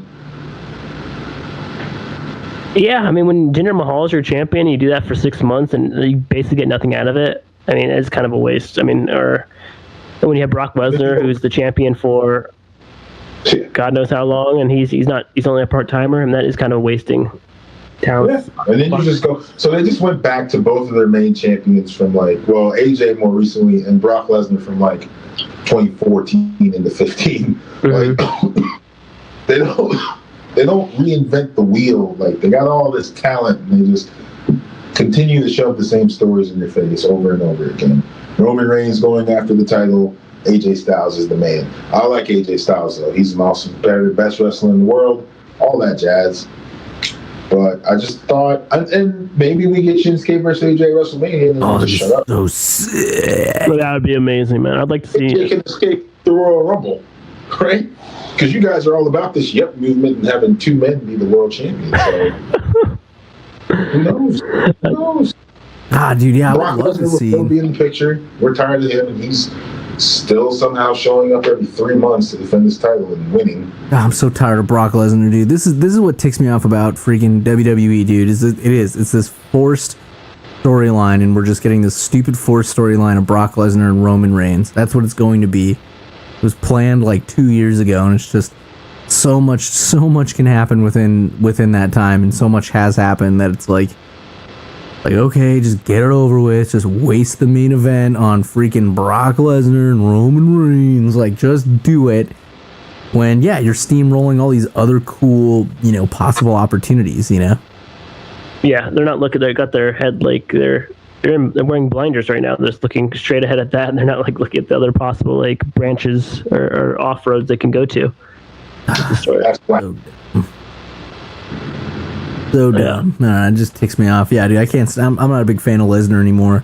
S3: Yeah, I mean, when Jinder Mahal is your champion, you do that for 6 months, and you basically get nothing out of it. I mean, it's kind of a waste. I mean, or when you have Brock Lesnar, who's the champion for God knows how long, and he's only a part-timer, and that is kind of wasting talent.
S4: Yeah. And then you just go. So they just went back to both of their main champions from AJ more recently, and Brock Lesnar from 2014 into 15. They don't reinvent the wheel. They got all this talent, and they just continue to shove the same stories in your face over and over again. Roman Reigns going after the title. AJ Styles is the man. I like AJ Styles, though. He's an awesome, best wrestler in the world. All that jazz. But I just thought, and maybe we get Shinsuke versus AJ WrestleMania, and then just shut up.
S1: So sick.
S3: But that would be amazing, man. I'd like to see.
S4: AJ can escape the Royal Rumble, right? Because you guys are all about this movement and having 2 men be the world champions. So. Who knows? Who knows?
S1: Ah, dude, yeah, I
S4: Brock
S1: would love to
S4: Lesnar will
S1: see.
S4: still be in the picture. We're tired of him, and he's still somehow showing up every 3 months to defend his title and winning.
S1: I'm so tired of Brock Lesnar, dude. This is what ticks me off about freaking WWE, dude. It's this forced storyline, and we're just getting this stupid forced storyline of Brock Lesnar and Roman Reigns. That's what it's going to be. It was planned like 2 years ago, and it's just so much can happen within that time, and so much has happened that it's like okay, just get it over with. Just waste the main event on freaking Brock Lesnar and Roman Reigns. Like, just do it. When, yeah, you're steamrolling all these other cool, possible opportunities,
S3: Yeah, they're not looking. They got their head like they're wearing blinders right now. They're just looking straight ahead at that, and they're not like looking at the other possible like branches or off roads they can go to.
S4: That's why.
S1: So dumb. No, it just ticks me off. Yeah, dude, I can't. I'm not a big fan of Lesnar anymore.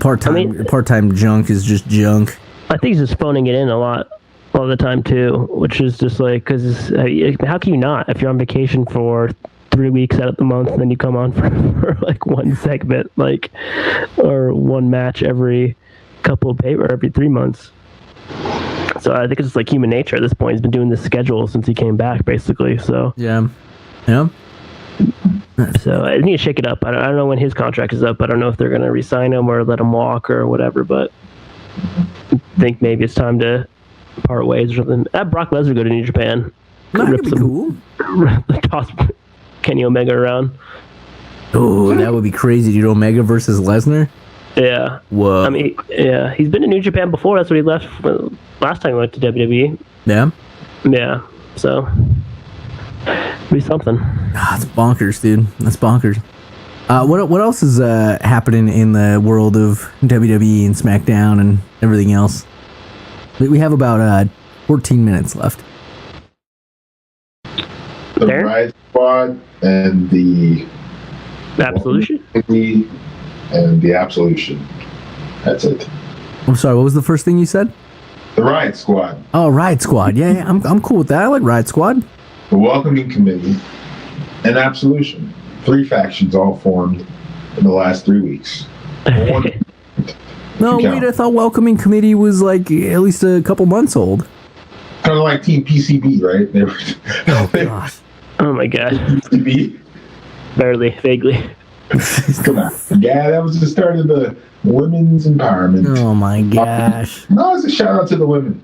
S1: Part-time junk is just junk.
S3: I think he's just phoning it in a lot all the time too, which is just like because how can you not if you're on vacation for 3 weeks out of the month and then you come on for like one segment or one match every couple of or every 3 months. So I think it's just like human nature at this point. He's been doing this schedule since he came back, basically. So
S1: yeah.
S3: So I need to shake it up. I don't know when his contract is up. I don't know if they're going to re-sign him or let him walk or whatever. But I think maybe it's time to part ways or something. Have Brock Lesnar go to New Japan.
S1: That'd be cool.
S3: Toss Kenny Omega around.
S1: Oh, that would be crazy, dude. Omega versus Lesnar.
S3: Yeah.
S1: Whoa.
S3: I mean, yeah, he's been to New Japan before. That's what he left last time he went to WWE.
S1: Yeah.
S3: Yeah. So, be something.
S1: That's bonkers, dude. That's bonkers. What else is happening in the world of WWE and SmackDown and everything else? We have about 14 minutes left.
S4: The Riot Squad and the
S3: Absolution.
S4: And the Absolution. That's it.
S1: I'm sorry. What was the first thing you said?
S4: The Riot Squad.
S1: Oh, Riot Squad. Yeah, I'm cool with that. I like Riot Squad.
S4: The Welcoming Committee and Absolution. 3 factions all formed in the last 3 weeks.
S1: No, wait, I thought Welcoming Committee was like at least a couple months old.
S4: Kind of like Team PCB, right?
S1: Oh, gosh.
S3: Oh, my God.
S4: PCB?
S3: Barely, vaguely.
S4: Come on. Yeah, that was the start of the women's empowerment.
S1: Oh, my gosh.
S4: No, it's a shout out to the women,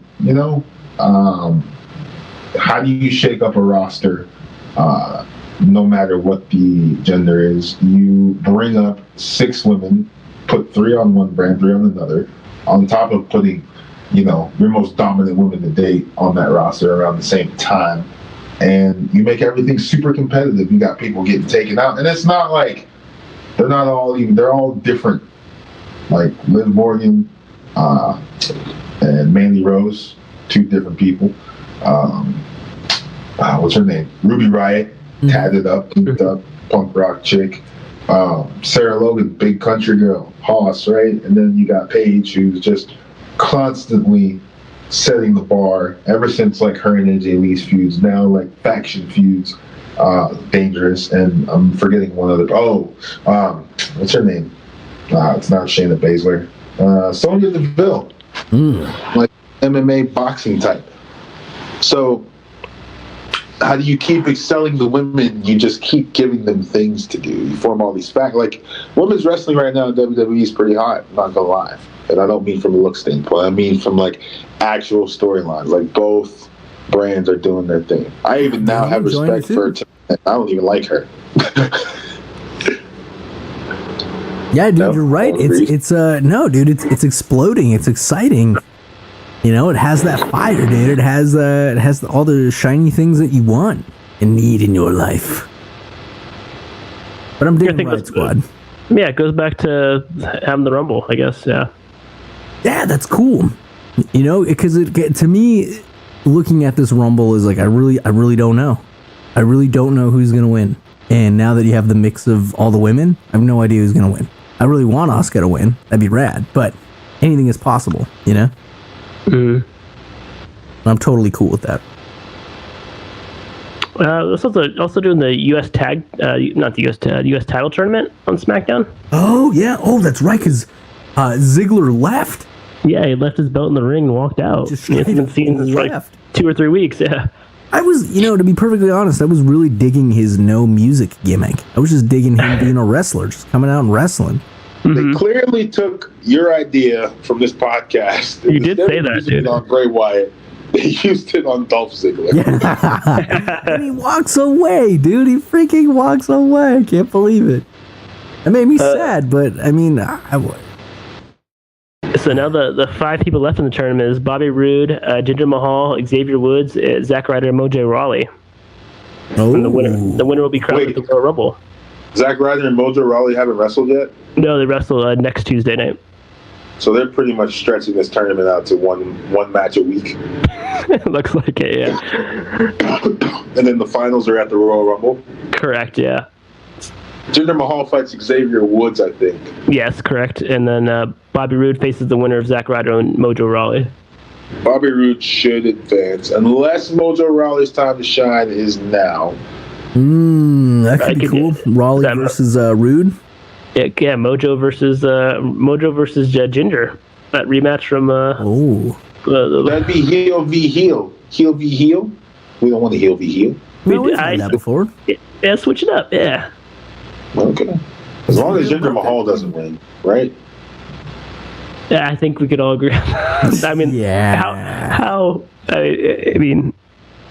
S4: how do you shake up a roster no matter what the gender is? You bring up 6 women, put 3 on one brand, 3 on another, on top of putting, your most dominant women to date on that roster around the same time. And you make everything super competitive. You got people getting taken out. And it's not like they're all different. Like Liv Morgan and Mandy Rose, 2 different people. What's her name? Ruby Riott, tatted up, punk rock chick. Sarah Logan, big country girl, Hoss, right? And then you got Paige, who's just constantly setting the bar ever since like her and AJ Lee's feuds. Now like faction feuds, dangerous. And I'm forgetting one other. What's her name? It's not Shayna Baszler. Sonya Deville, like MMA boxing type. So how do you keep excelling the women? You just keep giving them things to do. You form all these like women's wrestling right now in WWE is pretty hot, I'm not gonna lie. And I don't mean from a look standpoint. I mean from like actual storylines. Like both brands are doing their thing. I even now have respect for her. I don't even like her.
S1: Yeah, dude, you're right. It's exploding. It's exciting. It has that fire, dude. It has all the shiny things that you want and need in your life. But I'm digging Riot Squad.
S3: Yeah, it goes back to having the Rumble, I guess. Yeah.
S1: Yeah, that's cool. Because to me, looking at this Rumble is like I really don't know. I really don't know who's gonna win. And now that you have the mix of all the women, I have no idea who's gonna win. I really want Asuka to win. That'd be rad. But anything is possible,
S3: Mm.
S1: I'm totally cool with that.
S3: Also doing the U.S. tag, not the U.S. title tournament on SmackDown.
S1: Oh yeah. Oh, that's right. Because Ziggler left.
S3: Yeah, he left his belt in the ring and walked out.
S1: Just
S3: He hasn't been seen for like
S1: left.
S3: 2 or 3 weeks. Yeah.
S1: I was, to be perfectly honest, I was really digging his no music gimmick. I was just digging him being a wrestler, just coming out and wrestling.
S4: They clearly took your idea from this podcast.
S3: You did say that, dude.
S4: On Bray Wyatt. They used it on Dolph Ziggler.
S1: And he walks away, dude. He freaking walks away. I can't believe it. That made me sad, but I mean,
S3: So now the 5 people left in the tournament is Bobby Roode, Jinder Mahal, Xavier Woods, Zack Ryder, and Mojo Rawley.
S1: oh,
S3: And the winner will be crowned at the Royal Rumble.
S4: Zack Ryder and Mojo Rawley haven't wrestled yet,
S3: No, they wrestle next Tuesday night.
S4: so they're pretty much stretching this tournament out to one match a week.
S3: Looks like it, yeah.
S4: And then the finals are at the Royal Rumble.
S3: Correct, yeah.
S4: Jinder Mahal fights Xavier Woods, I think.
S3: Yes, correct. And then Bobby Roode faces the winner of Zack Ryder and Mojo Rawley.
S4: Bobby Roode should advance, unless Mojo Rawley's time to shine is now.
S1: that could be cool. Raleigh versus Rude.
S3: Yeah, Mojo versus Ginger. That rematch from
S4: That'd be heel v heel. Heel v heel? We don't want a heel v heel.
S1: We've had that before.
S3: Yeah, switch it up, yeah.
S4: Okay. As long as Jinder Mahal doesn't win, right?
S3: Yeah, I think we could all agree. I mean,
S1: Yeah.
S3: how I mean,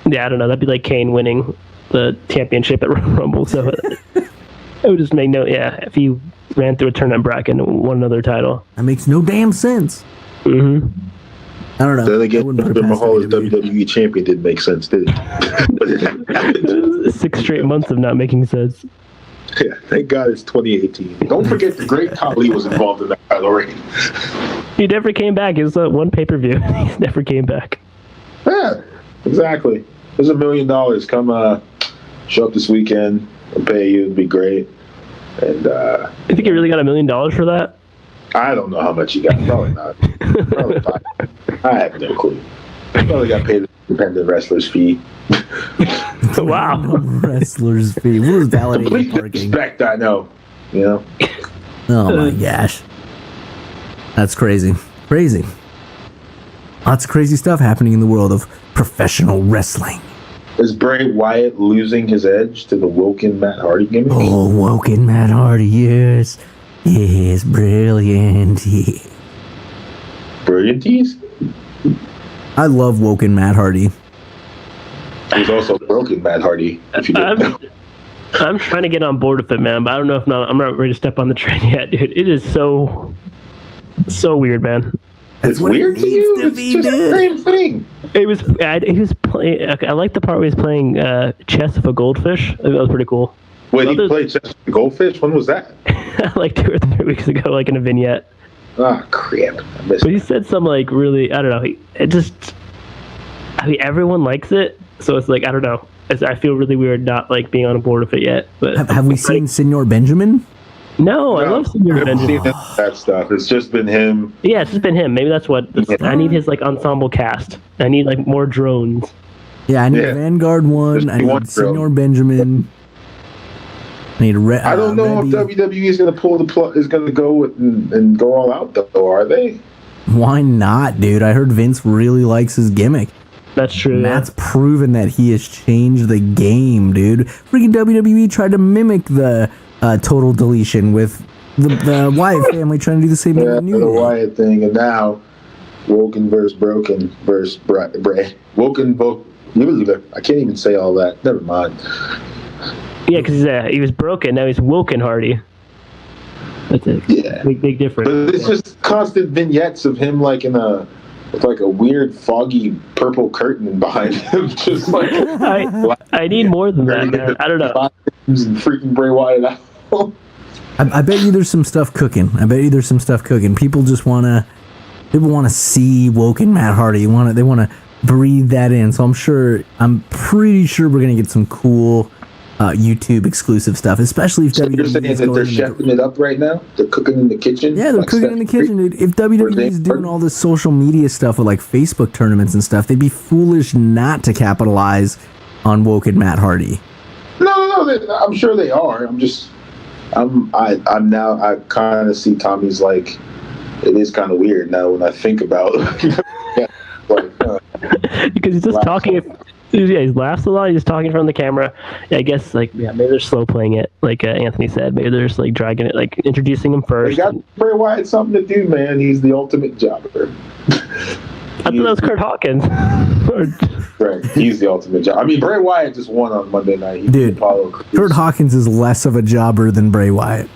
S3: yeah, I don't know. That'd be like Kane winning the championship at Rumble. So it would just make if he ran through a tournament bracket and won another title.
S1: That makes no damn sense.
S3: Mm-hmm.
S1: I don't know.
S4: Then again,
S1: I wouldn't put it
S4: Jinder
S1: past
S4: Mahal as
S1: WWE.
S4: WWE champion didn't make sense, did it?
S3: 6 straight months of not making sense.
S4: Yeah, thank God it's 2018. Don't forget the great Khali was involved in that title reign.
S3: He never came back. It was one pay-per-view. He never came back.
S4: Yeah, exactly. There's $1 million. Come show up this weekend. I'll pay you. It'd be great. And
S3: You think he really got $1 million for that?
S4: I don't know how much you got. Probably not. Probably not. I have no clue. Probably got paid the independent wrestler's fee.
S3: Wow.
S1: Wrestler's fee. What was validating
S4: Complete
S1: parking?
S4: respect, I know. You know?
S1: Oh my gosh. That's crazy. Crazy. Lots of crazy stuff happening in the world of professional wrestling.
S4: Is Bray Wyatt losing his edge to the Woken Matt Hardy gimmick?
S1: Oh, Woken Matt Hardy, yes. Yes, brilliant.
S4: Brilliant tease?
S1: I love Woken Matt Hardy.
S4: He's also broken Matt Hardy, if you didn't know.
S3: I'm trying to get on board with it, man, but I don't know I'm not ready to step on the train yet, dude. It is so weird, man.
S4: It's
S1: what it
S4: weird to
S1: needs
S4: you?
S1: to
S4: It's
S1: be,
S4: just the
S1: dude.
S4: same thing.
S3: He was playing. I like the part where he was playing chess with a goldfish. That was pretty cool.
S4: Wait, he played chess with the goldfish? When was that?
S3: Like 2 or 3 weeks ago, like in a vignette.
S4: Ah, crap. I missed
S3: But he
S4: it.
S3: said some like really, I don't know. Everyone likes it, so it's like I don't know. I feel really weird not like being on board with it yet. But
S1: Have we seen Senor Benjamin?
S3: No, I love Senior
S4: I haven't
S3: Benjamin.
S4: seen that stuff. It's just been him.
S3: Yeah, it's just been him. Maybe that's what I need. His like ensemble cast. I need like more drones.
S1: Yeah, I need
S4: Yeah.
S1: Vanguard one.
S4: Just
S1: I
S4: one
S1: need Senor
S4: drill.
S1: Benjamin. I need
S4: I don't know if WWE is going to pull the plug, is going to go with and go all out, though, are they?
S1: Why not, dude? I heard Vince really likes his gimmick.
S3: That's true.
S1: Matt's proven that he has changed the game, dude. Freaking WWE tried to mimic the total deletion with the Wyatt family trying to do the same thing.
S4: Yeah,
S1: with New
S4: the
S1: Day.
S4: Wyatt thing, and now Woken versus Broken versus Bray. Woken, I can't even say all that. Never mind.
S3: Yeah, because he was broken. Now he's woken Hardy. That's a
S4: Yeah.
S3: big difference.
S4: But it's just constant vignettes of him like with like a weird foggy purple curtain behind him, just like
S3: I need more than that, man. I don't know.
S4: and freaking Bray Wyatt out.
S1: I bet you there's some stuff cooking. People just wanna see Woken Matt Hardy. They wanna breathe that in. So I'm pretty sure we're gonna get some cool YouTube exclusive stuff, especially if
S4: So you're
S1: WWE
S4: saying
S1: is
S4: that
S1: going
S4: they're
S1: in
S4: chefing it up right now? They're cooking in the kitchen?
S1: Yeah, they're
S4: Like
S1: cooking in the
S4: Steph
S1: kitchen,
S4: Curry?
S1: dude. If WWE is doing all this social media stuff with like Facebook tournaments and stuff, they'd be foolish not to capitalize Woke and Matt Hardy.
S4: No. I'm sure they are. I kind of see Tommy's like, it is kind of weird now when I think about
S3: because he's just talking. Yeah, he laughs a lot. He's just talking from the camera. Yeah, I guess maybe they're slow playing it, like Anthony said. Maybe they're just dragging it, introducing him first.
S4: They got Bray Wyatt something to do, man. He's the ultimate jobber.
S3: I thought that was Kurt Hawkins.
S4: Right, he's the ultimate jobber. I mean, Bray Wyatt just won on Monday night.
S1: Dude, Kurt Hawkins is less of a jobber than Bray Wyatt.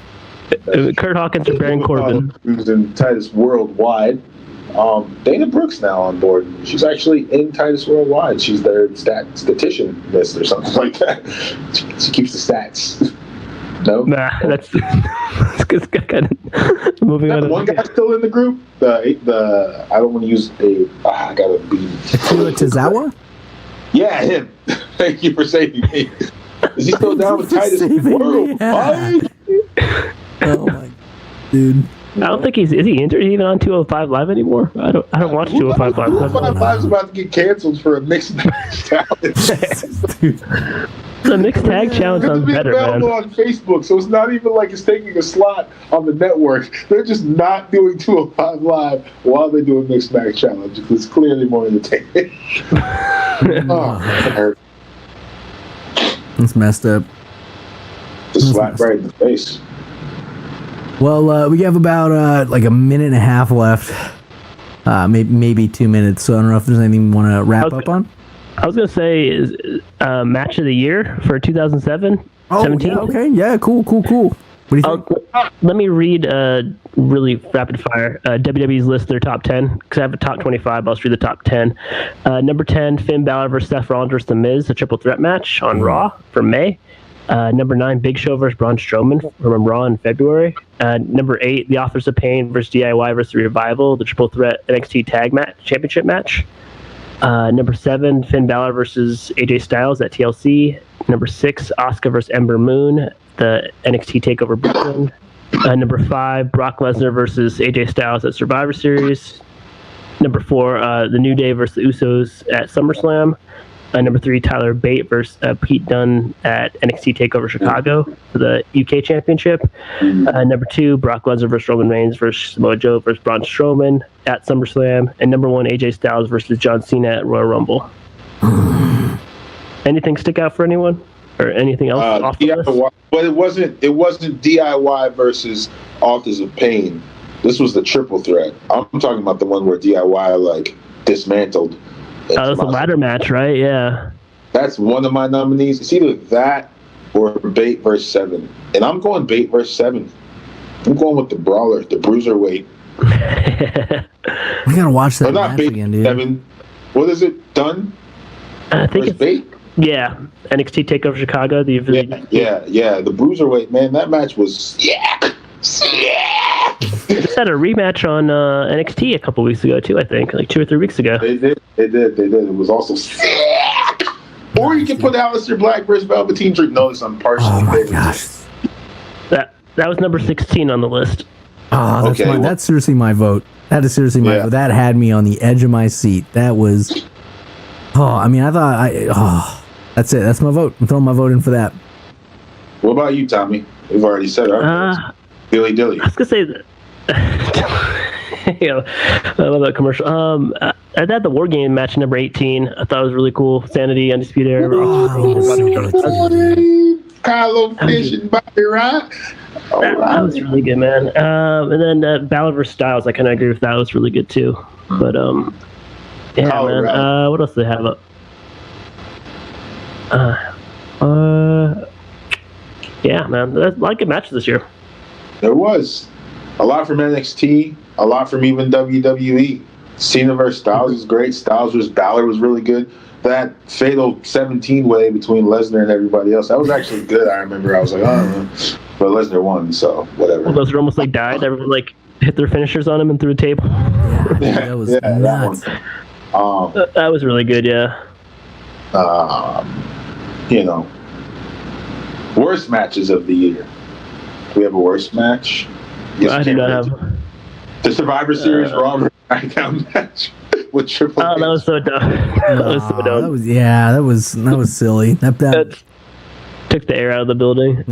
S3: Kurt Hawkins or Baron Corbin.
S4: Who's in Titus Worldwide. Dana Brooks now on board. She's actually in Titus Worldwide. She's their statistician list or something like that. She keeps the stats. No? Nah,
S3: that's kind of moving on.
S4: One guy still in the group. The I don't want to use I gotta be.
S1: Akira Tozawa?
S4: Yeah, him. Thank you for saving me. Is he still down with Titus Worldwide?
S1: Oh my, dude.
S3: I don't think is he injured even on 205 Live anymore? I don't watch 205 Live.
S4: 205 Live's about to get canceled for a mixed match challenge.
S3: The mixed tag challenge sounds better, man.
S4: It's available on Facebook, so it's not even like it's taking a slot on the network. They're just not doing 205 Live while they do a mixed match challenge because it's clearly more entertaining. Oh, that hurt.
S1: It's messed up.
S4: Just slap right in the face.
S1: Well, we have about a minute and a half left, maybe 2 minutes. So I don't know if there's anything you want to wrap up on.
S3: I was gonna say is match of the year for 2007.
S1: Oh, 17. Yeah, okay, yeah, cool. What do you think?
S3: Let me read really rapid fire WWE's list their top 10 because I have a top 25. I'll just read the top 10. Number 10, Finn Balor versus Seth Rollins versus The Miz, a triple threat match on Raw for May. Number 9, Big Show versus Braun Strowman from Raw in February. Number 8, The Authors of Pain versus DIY versus The Revival, the triple threat NXT Tag Championship match. Number 7, Finn Balor versus AJ Styles at TLC. Number 6, Asuka versus Ember Moon, the NXT TakeOver Brooklyn. Number 5, Brock Lesnar versus AJ Styles at Survivor Series. Number 4, The New Day versus the Usos at SummerSlam. Number 3, Tyler Bate versus Pete Dunne at NXT TakeOver Chicago for the UK Championship. Number 2, Brock Lesnar versus Roman Reigns versus Samoa Joe versus Braun Strowman at SummerSlam. And number 1, AJ Styles versus John Cena at Royal Rumble. Anything stick out for anyone? Or anything else off the list?
S4: But it wasn't DIY versus Authors of Pain. This was the triple threat. I'm talking about the one where DIY dismantled.
S3: That's a ladder match, right? Yeah.
S4: That's one of my nominees. It's either that or Bate versus 7. And I'm going Bate versus 7. I'm going with the brawler, the bruiserweight.
S1: We gotta watch that
S4: not
S1: match
S4: Bate
S1: again, dude.
S4: 7. What is it? Dunn?
S3: I think it's
S4: Bate.
S3: Yeah, NXT TakeOver Chicago.
S4: The bruiserweight, man. That match was
S3: They just had a rematch on NXT a couple weeks ago too. I think 2 or 3 weeks ago.
S4: They did. It was also sick. Or you can put Aleister Black versus Velveteen Dream. Notice I'm partially.
S1: Oh my gosh.
S3: That was number 16 on the list.
S1: Oh, that's seriously my vote. That is seriously my vote. That had me on the edge of my seat. That was. That's it. That's my vote. I'm throwing my vote in for that.
S4: What about you, Tommy? We've already said our Dilly Dilly.
S3: I was gonna say that. I love that commercial. I had the War Game match number 18. I thought it was really cool. Sanity, Undisputed Era.
S4: Kylo Fish and Bobby Rock.
S3: That was really good, man. And then Balor vs. Styles. I kind of agree with that. It was really good too. But yeah, Colorado. Man. What else do they have up? Yeah, man. There's a lot of good matches this year.
S4: There was. A lot from NXT, a lot from even WWE. Cena vs. Styles was great. Styles vs. Balor was really good. That fatal 17-way between Lesnar and everybody else, that was actually good. I remember I was like, oh, but Lesnar won, so whatever.
S3: Well, Lesnar almost died. Everyone hit their finishers on him and threw a table.
S1: Yeah, that was nuts.
S4: That one.
S3: That was really good, yeah.
S4: Worst matches of the year. We have a worst match.
S3: I do not have.
S4: The Survivor Series Raw SmackDown match with Triple H.
S3: Oh, that was so dumb. That was so dumb.
S1: That was silly. That
S3: took the air out of the building.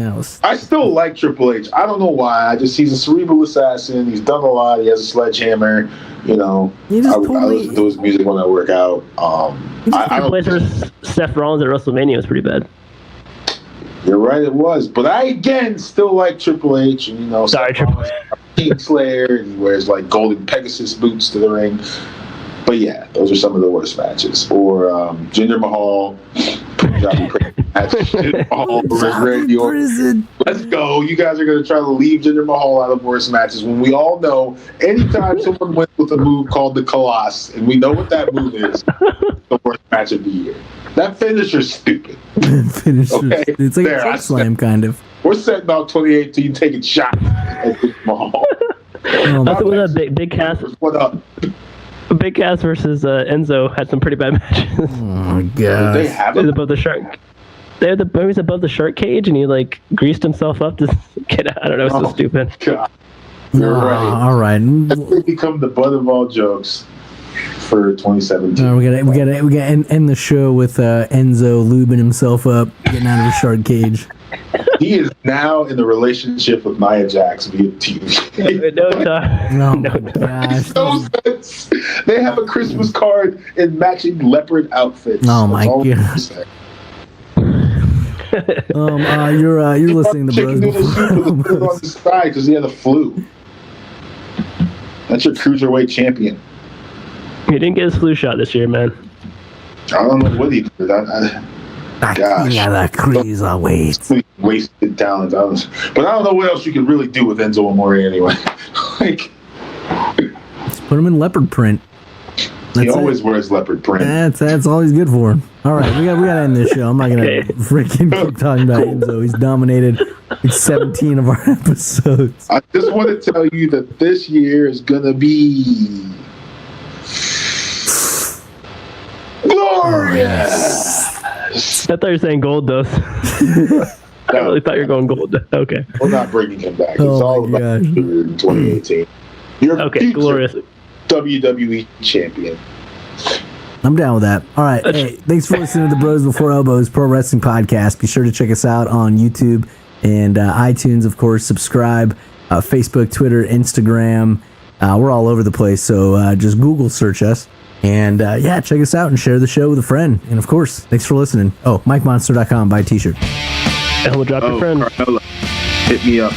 S4: I still like Triple H. I don't know why. He's a cerebral assassin. He's done a lot. He has a sledgehammer. You know, I listen to his music when I work out. I don't
S3: play for Seth Rollins at WrestleMania was pretty bad.
S4: You're right, it was. But I again still like Triple H, and
S3: Sorry, Triple H.
S4: King Slayer, and he wears like golden Pegasus boots to the ring. But yeah, those are some of the worst matches. Or Jinder Mahal, Punjabi match. Jinder Mahal versus Randy Orton. Let's go. You guys are going to try to leave Jinder Mahal out of worst matches when we all know anytime someone went with a move called the Colossus, and we know what that move is, the worst match of the year. That finisher's stupid. Okay?
S1: It's like a choke slam, kind of.
S4: We're setting out 2018 taking shots at Jinder Mahal.
S3: That's what that big cast.
S4: What up?
S3: Big Cass versus Enzo had some pretty bad matches.
S1: Oh my god!
S4: They have
S3: it above the shark. He was above the shark cage, and he like greased himself up to get out. I don't know. It's so stupid.
S4: God. You're right.
S1: All right.
S4: They become the butt of all jokes for 2017.
S1: We gotta end the show with Enzo lubing himself up, getting out of the shark cage.
S4: He is now in a relationship with Nia Jax via TV.
S3: No
S1: gosh.
S4: No sense. They have a Christmas card in matching leopard outfits.
S1: Oh my god. You're listening to
S4: Chicken noodle soup with the on the side because he had a flu. That's your cruiserweight champion.
S3: He didn't get his flu shot this year, man.
S4: I don't know what he did. Gosh.
S1: Yeah, that cruiserweight.
S4: Wasted talent. But I don't know what else you can really do with Enzo Amore anyway. Like,
S1: let's put him in leopard print.
S4: He always wears leopard print.
S1: That's all he's good for. All right, we gotta end this show. I'm not gonna freaking keep talking about Enzo. He's dominated like 17 of our episodes.
S4: I just want to tell you that this year is gonna be glorious.
S3: I thought you were saying gold dust. I really thought you were going gold. Okay.
S4: We're not bringing him back. It's all about 2018. You're
S3: okay, glorious.
S4: WWE champion.
S1: I'm down with that. All right. Hey, thanks for listening to the Bros Before Elbows Pro Wrestling Podcast. Be sure to check us out on YouTube and iTunes, of course. Subscribe. Facebook, Twitter, Instagram. We're all over the place. So just Google search us. And check us out and share the show with a friend. And of course, thanks for listening. Oh, MikeMonster.com. Buy a t-shirt.
S3: And we'll drop your friend.
S4: Carmella, hit me up.